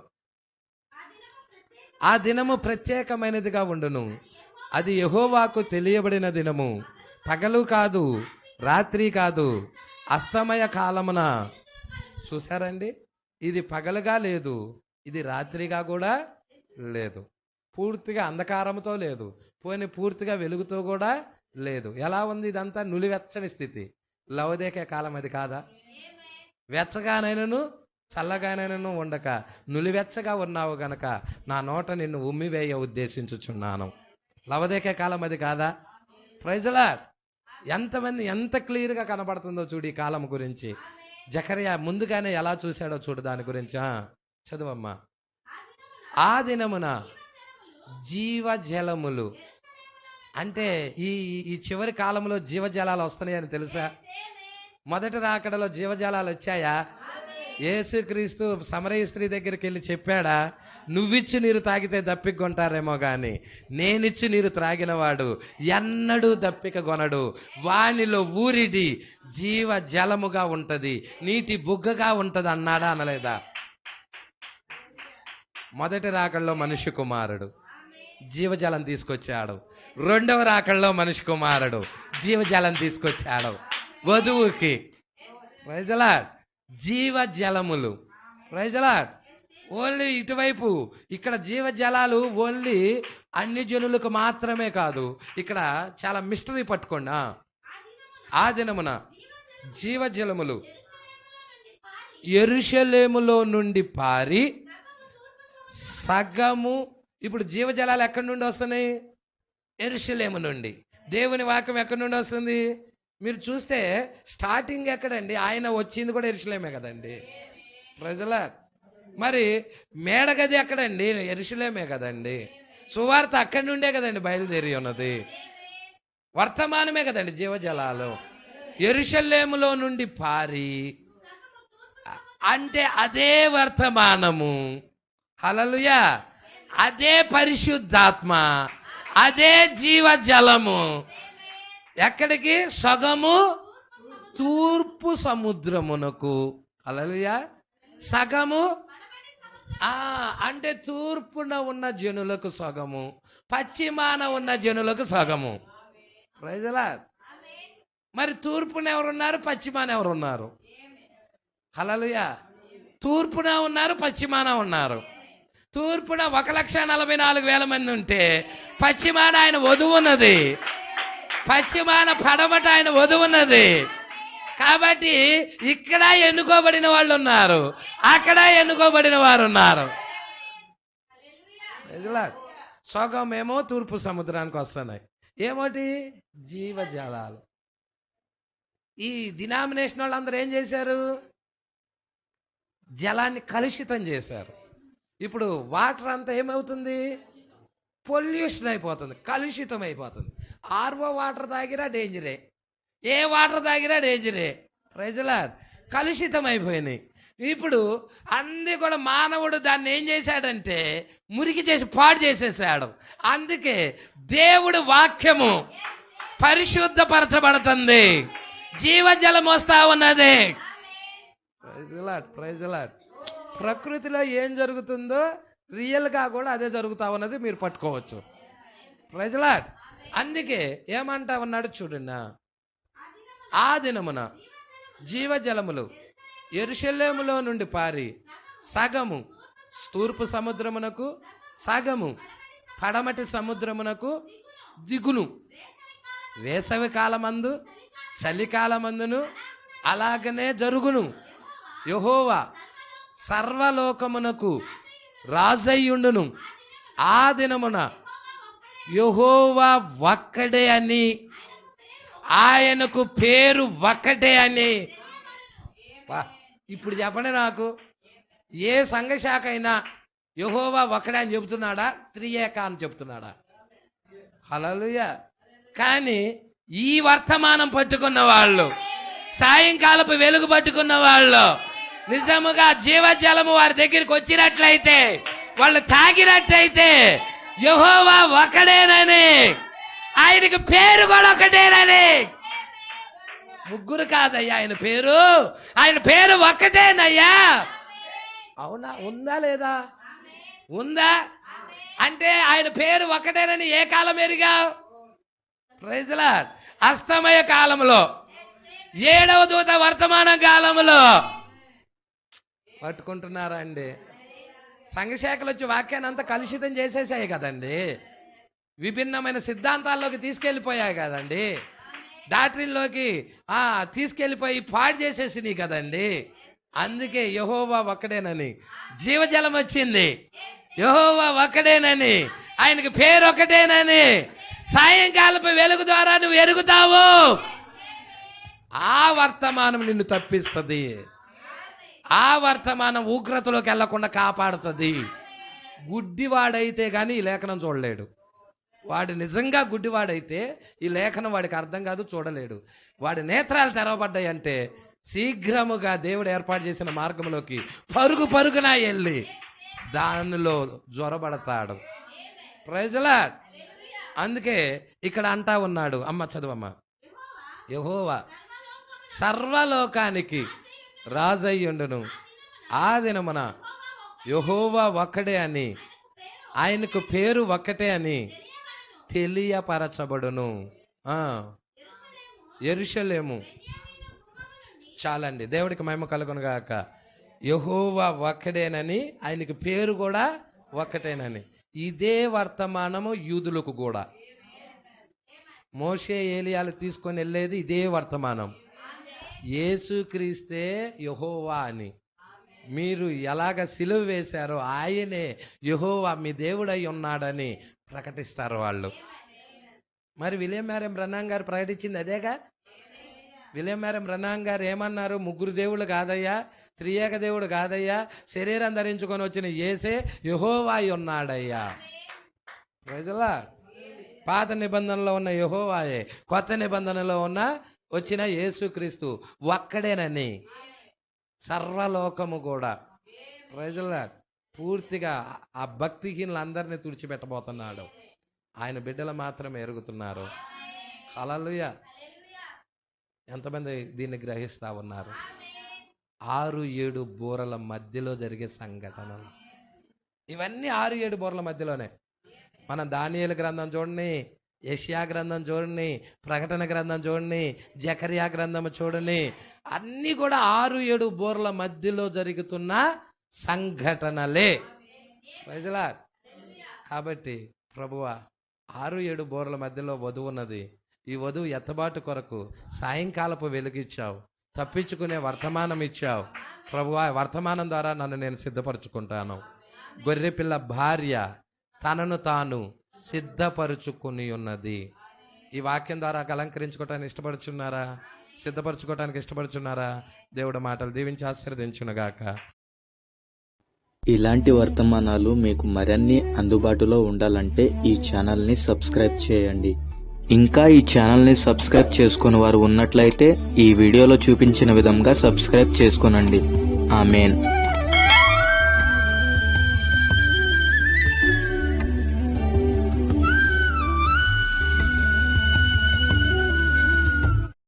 ఆ దినము ప్రత్యేకమైనదిగా ఉండును, అది యెహోవాకు తెలియబడిన దినము, పగలు కాదు రాత్రి కాదు, అస్తమయ కాలమున. చూసారండి, ఇది పగలుగా లేదు, ఇది రాత్రిగా కూడా లేదు, పూర్తిగా అంధకారంతో లేదు, పోనీ పూర్తిగా వెలుగుతో కూడా లేదు. ఎలా ఉంది ఇదంతా? నులివెచ్చని స్థితి. లవదేకే కాలం అది కాదా? వెచ్చగానైనను చల్లగానైనను ఉండక నులివెచ్చగా ఉన్నావు గనక నా నోట నిన్ను ఉమ్మివేయ ఉద్దేశించుచున్నాను. లవదేకే కాలం అది కాదా? Praise the Lord. ఎంతమంది ఎంత క్లియర్గా కనబడుతుందో చూడు ఈ కాలం గురించి. జకరియా ముందుగానే ఎలా చూశాడో చూడు దాని గురించి. చదువమ్మా. ఆ దినమున జీవజలములు అంటే ఈ చివరి కాలంలో జీవజలాలు వస్తున్నాయని తెలుసా? మొదటి రాకడలో జీవజలాలు వచ్చాయా? యేసుక్రీస్తు సమరయ స్త్రీ దగ్గరికి వెళ్ళి చెప్పాడా? నువ్విచ్చి నీరు తాగితే దప్పిక కొంటారేమో కానీ నేనిచ్చి నీరు త్రాగినవాడు ఎన్నడూ దప్పిక కొనడు, వానిలో ఊరిడి జీవ జలముగా ఉంటది, నీటి బుగ్గగా ఉంటది అన్నాడా అనలేదా? మొదటి రాకడలో మనిషి కుమారుడు జీవజలం తీసుకొచ్చాడు. 2వ రాకడలో మనిషి కుమారుడు జీవజలం తీసుకొచ్చాడు వధువుకి. Praise the Lord. జీవజలములు. Praise the Lord. ఓన్లీ ఇటువైపు ఇక్కడ జీవజలాలు ఓన్లీ అన్ని జనులకు మాత్రమే కాదు. ఇక్కడ చాలా మిస్టరీ పట్టుకోండి. ఆ దినమున జీవజలములు యెరూషలేములో నుండి పారి సగము. ఇప్పుడు జీవజలాలు ఎక్కడి నుండి వస్తున్నాయి? యెరూషలేము నుండి. దేవుని వాక్యం ఎక్కడి నుండి వస్తుంది? మీరు చూస్తే స్టార్టింగ్ ఎక్కడండి? ఆయన వచ్చింది కూడా యెరూషలేమే కదండి. Praise the Lord. మరి మేడగది ఎక్కడండి? యెరూషలేమే కదండి. సువార్త అక్కడి నుండే కదండి బయలుదేరి ఉన్నది. వర్తమానమే కదండి జీవజలాలు. యెరూషలేములో నుండి పారి అంటే అదే వర్తమానము. హల్లెలూయా. అదే పరిశుద్ధాత్మ, అదే జీవజలము. ఎక్కడికి? సగము తూర్పు సముద్రమునకు. హల్లెలూయా. సగము అంటే తూర్పున ఉన్న జనులకు సగము, పశ్చిమాన ఉన్న జనులకు సగము. Praise the Lord. మరి తూర్పున ఎవరున్నారు, పశ్చిమాన ఎవరున్నారు? హల్లెలూయా. తూర్పున ఉన్నారు, పశ్చిమాన ఉన్నారు. తూర్పున 1,44,000 మంది ఉంటే పశ్చిమాన ఆయన వధువు ఉన్నది, పశ్చిమాన పడమట ఆయన వధువు ఉన్నది. కాబట్టి ఇక్కడ ఎన్నుకోబడిన వాళ్ళు ఉన్నారు, అక్కడ ఎన్నుకోబడిన వారు ఉన్నారు. సగమేమో తూర్పు సముద్రానికి వస్తున్నాయి. ఏమోటి? జీవజలాలు. ఈ డినామినేషన్ వాళ్ళందరూ ఏం చేశారు? జలాన్ని కలుషితం చేశారు. ఇప్పుడు వాటర్ అంతా ఏమవుతుంది? పొల్యూషన్ అయిపోతుంది, కలుషితం అయిపోతుంది. ఆర్ఓ వాటర్ తాగిరా డేంజరే, ఏ వాటర్ తాగిరా డేంజరే. Praise the Lord. కలుషితం అయిపోయినాయి. ఇప్పుడు అన్నీ కూడా మానవుడు దాన్ని ఏం చేశాడంటే మురికి చేసి పాడు చేసేసాడు. అందుకే దేవుడు వాక్యము పరిశుద్ధపరచబడుతుంది, జీవజలం వస్తా ఉన్నది. Praise the Lord. Praise the Lord. ప్రకృతిలో ఏం జరుగుతుందో రియల్గా కూడా అదే జరుగుతా ఉన్నది, మీరు పట్టుకోవచ్చు. Praise the Lord. అందుకే ఏమంటా ఉన్నాడు చూడన్నా. ఆ దినమున జీవజలములు యెరూషలేములో నుండి పారి సగము తూర్పు సముద్రమునకు సగము, పడమటి సముద్రమునకు దిగును. వేసవి కాలమందు చలికాలమందును అలాగనే జరుగును. యెహోవా సర్వలోకమునకు రాజయ్యుండును. ఆ దినమున యెహోవా ఒక్కడే అని, ఆయనకు పేరు ఒక్కటే అని. ఇప్పుడు చెప్పండి, నాకు ఏ సంఘశాఖ అయినా యెహోవా ఒక్కడే అని చెబుతున్నాడా, త్రియేక అని చెప్తున్నాడా? హల్లెలూయా. కానీ ఈ వర్తమానం పట్టుకున్న వాళ్ళు, సాయంకాలపు వెలుగు పట్టుకున్న వాళ్ళు, నిజముగా జీవజలము వారి దగ్గరికి వచ్చినట్లయితే, వాళ్ళు తాగినట్లయితే యెహోవా ఒకడేనని, ఆయనకి పేరు కూడా ఒకటేనని. ముగ్గురు కాదయ్యా ఆయన పేరు, ఆయన పేరు ఒక్కటేనయ్యా. అవునా? ఉందా లేదా? ఉందా? అంటే ఆయన పేరు ఒకటేనని ఏ కాలం ఎరిగావు? Praise lord. అస్తమయ కాలంలో, 7వ దూత వర్తమాన కాలంలో పట్టుకుంటున్నారా అండి? సంఘశాఖలు వచ్చి వాక్యాన్ని అంతా కలుషితం చేసేసాయి కదండి, విభిన్నమైన సిద్ధాంతాల్లోకి తీసుకెళ్ళిపోయాయి కదండి, డాక్ట్రిన్లోకి తీసుకెళ్ళిపోయి పాడు చేసేసినాయి కదండి. అందుకే యెహోవా ఒక్కడేనని జీవజలం వచ్చింది, యెహోవా ఒక్కడేనని, ఆయనకి పేరు ఒకటేనని సాయంకాలపు వెలుగు ద్వారా నువ్వు ఎరుగుతావు. ఆ వర్తమానం నిన్ను తప్పిస్తుంది, ఆ వర్తమానం ఉగ్రతలోకి వెళ్లకుండా కాపాడుతుంది. గుడ్డివాడైతే కానీ ఈ లేఖనం చూడలేడు. వాడు నిజంగా గుడ్డివాడైతే ఈ లేఖనం వాడికి అర్థం కాదు, చూడలేడు. వాడి నేత్రాలు తెరవబడ్డాయంటే శీఘ్రముగా దేవుడు ఏర్పాటు చేసిన మార్గంలోకి పరుగున వెళ్ళి దానిలో జ్వరబడతాడు. Praise Lord. అందుకే ఇక్కడ అంటా ఉన్నాడు, అమ్మ చదువమ్మ. యెహోవా సర్వలోకానికి రాజయ్యుండును. ఆ దినమున యెహోవా ఒక్కడే అని, ఆయనకు పేరు ఒక్కటే అని తెలియపరచబడును. యెరూషలేము. చాలండి, దేవుడికి మహిమ కలుగును గాక. యెహోవా ఒక్కడేనని, ఆయనకి పేరు కూడా ఒక్కటేనని. ఇదే వర్తమానము యూదులకు కూడా. మోషే ఏలియాలు తీసుకొని వెళ్ళేది ఇదే వర్తమానం. యేసుక్రీస్తే యెహోవా అని. మీరు ఎలాగ సిలువ వేశారో ఆయనే యెహోవా మీ దేవుడై ఉన్నాడని ప్రకటిస్తారు వాళ్ళు. మరి విలియం మ్యారమ్ బ్రన్నాం గారు ప్రకటించింది అదేగా. విలియం మ్యారమ్ బ్రన్నాం గారు ఏమన్నారు? ముగ్గురు దేవుళ్ళు కాదయ్యా, త్రియేక దేవుడు కాదయ్యా, శరీరం ధరించుకొని వచ్చిన యేసే యెహోవా ఉన్నాడయ్యా. ప్రజలా, పాత నిబంధనలో ఉన్న యెహోవాయే కొత్త నిబంధనలో ఉన్న వచ్చిన యేసుక్రీస్తు ఒక్కడేనని సర్వలోకము కూడా ప్రజలా పూర్తిగా ఆ భక్తిహీనులందరినీ తుడిచిపెట్టబోతున్నాడు. ఆయన బిడ్డలు మాత్రమే ఎరుగుతున్నారు. హల్లెలూయా. ఎంతమంది దీన్ని గ్రహిస్తా ఉన్నారు? 6-7 బూరల మధ్యలో జరిగే సంఘటనలు ఇవన్నీ. 6-7 బూరల మధ్యలోనే. మనం దానియేలు గ్రంథం చూడండి, యెషయా గ్రంథం చూడండి, ప్రకటన గ్రంథం చూడండి, జకర్యా గ్రంథం చూడండి, అన్నీ కూడా 6-7 బూరల మధ్యలో జరుగుతున్న సంఘటనలే. ప్రజలా, కాబట్టి ప్రభువా 6-7 బూరల మధ్యలో వధువు ఉన్నది. ఈ వధువు ఎత్తబాటు కొరకు సాయంకాలపు వెలుగిచ్చావు, తప్పించుకునే వర్తమానం ఇచ్చావు. ప్రభువా, వర్తమానం ద్వారా నన్ను నేను సిద్ధపరచుకుంటాను. గొర్రెపిల్ల భార్య తనను తాను సిద్ధపరచుకుని ఉన్నది. ఈ వాక్యం ద్వారా అలంకరించుకోవటానికి ఇష్టపడుచున్నారా? సిద్ధపరచుకోవటానికి ఇష్టపడుచున్నారా? దేవుడి మాటలు దీవించి ఆశీర్వదించునుగాక. ఇలాంటి వర్తమానాలు మీకు మరిన్ని అందుబాటులో ఉండాలంటే ఈ ఛానల్ని సబ్స్క్రైబ్ చేయండి. ఇంకా ఈ ఛానల్ని సబ్స్క్రైబ్ చేసుకుని వారు ఉన్నట్లయితే ఈ వీడియోలో చూపించిన విధంగా సబ్స్క్రైబ్ చేసుకోనండి. ఆమేన్.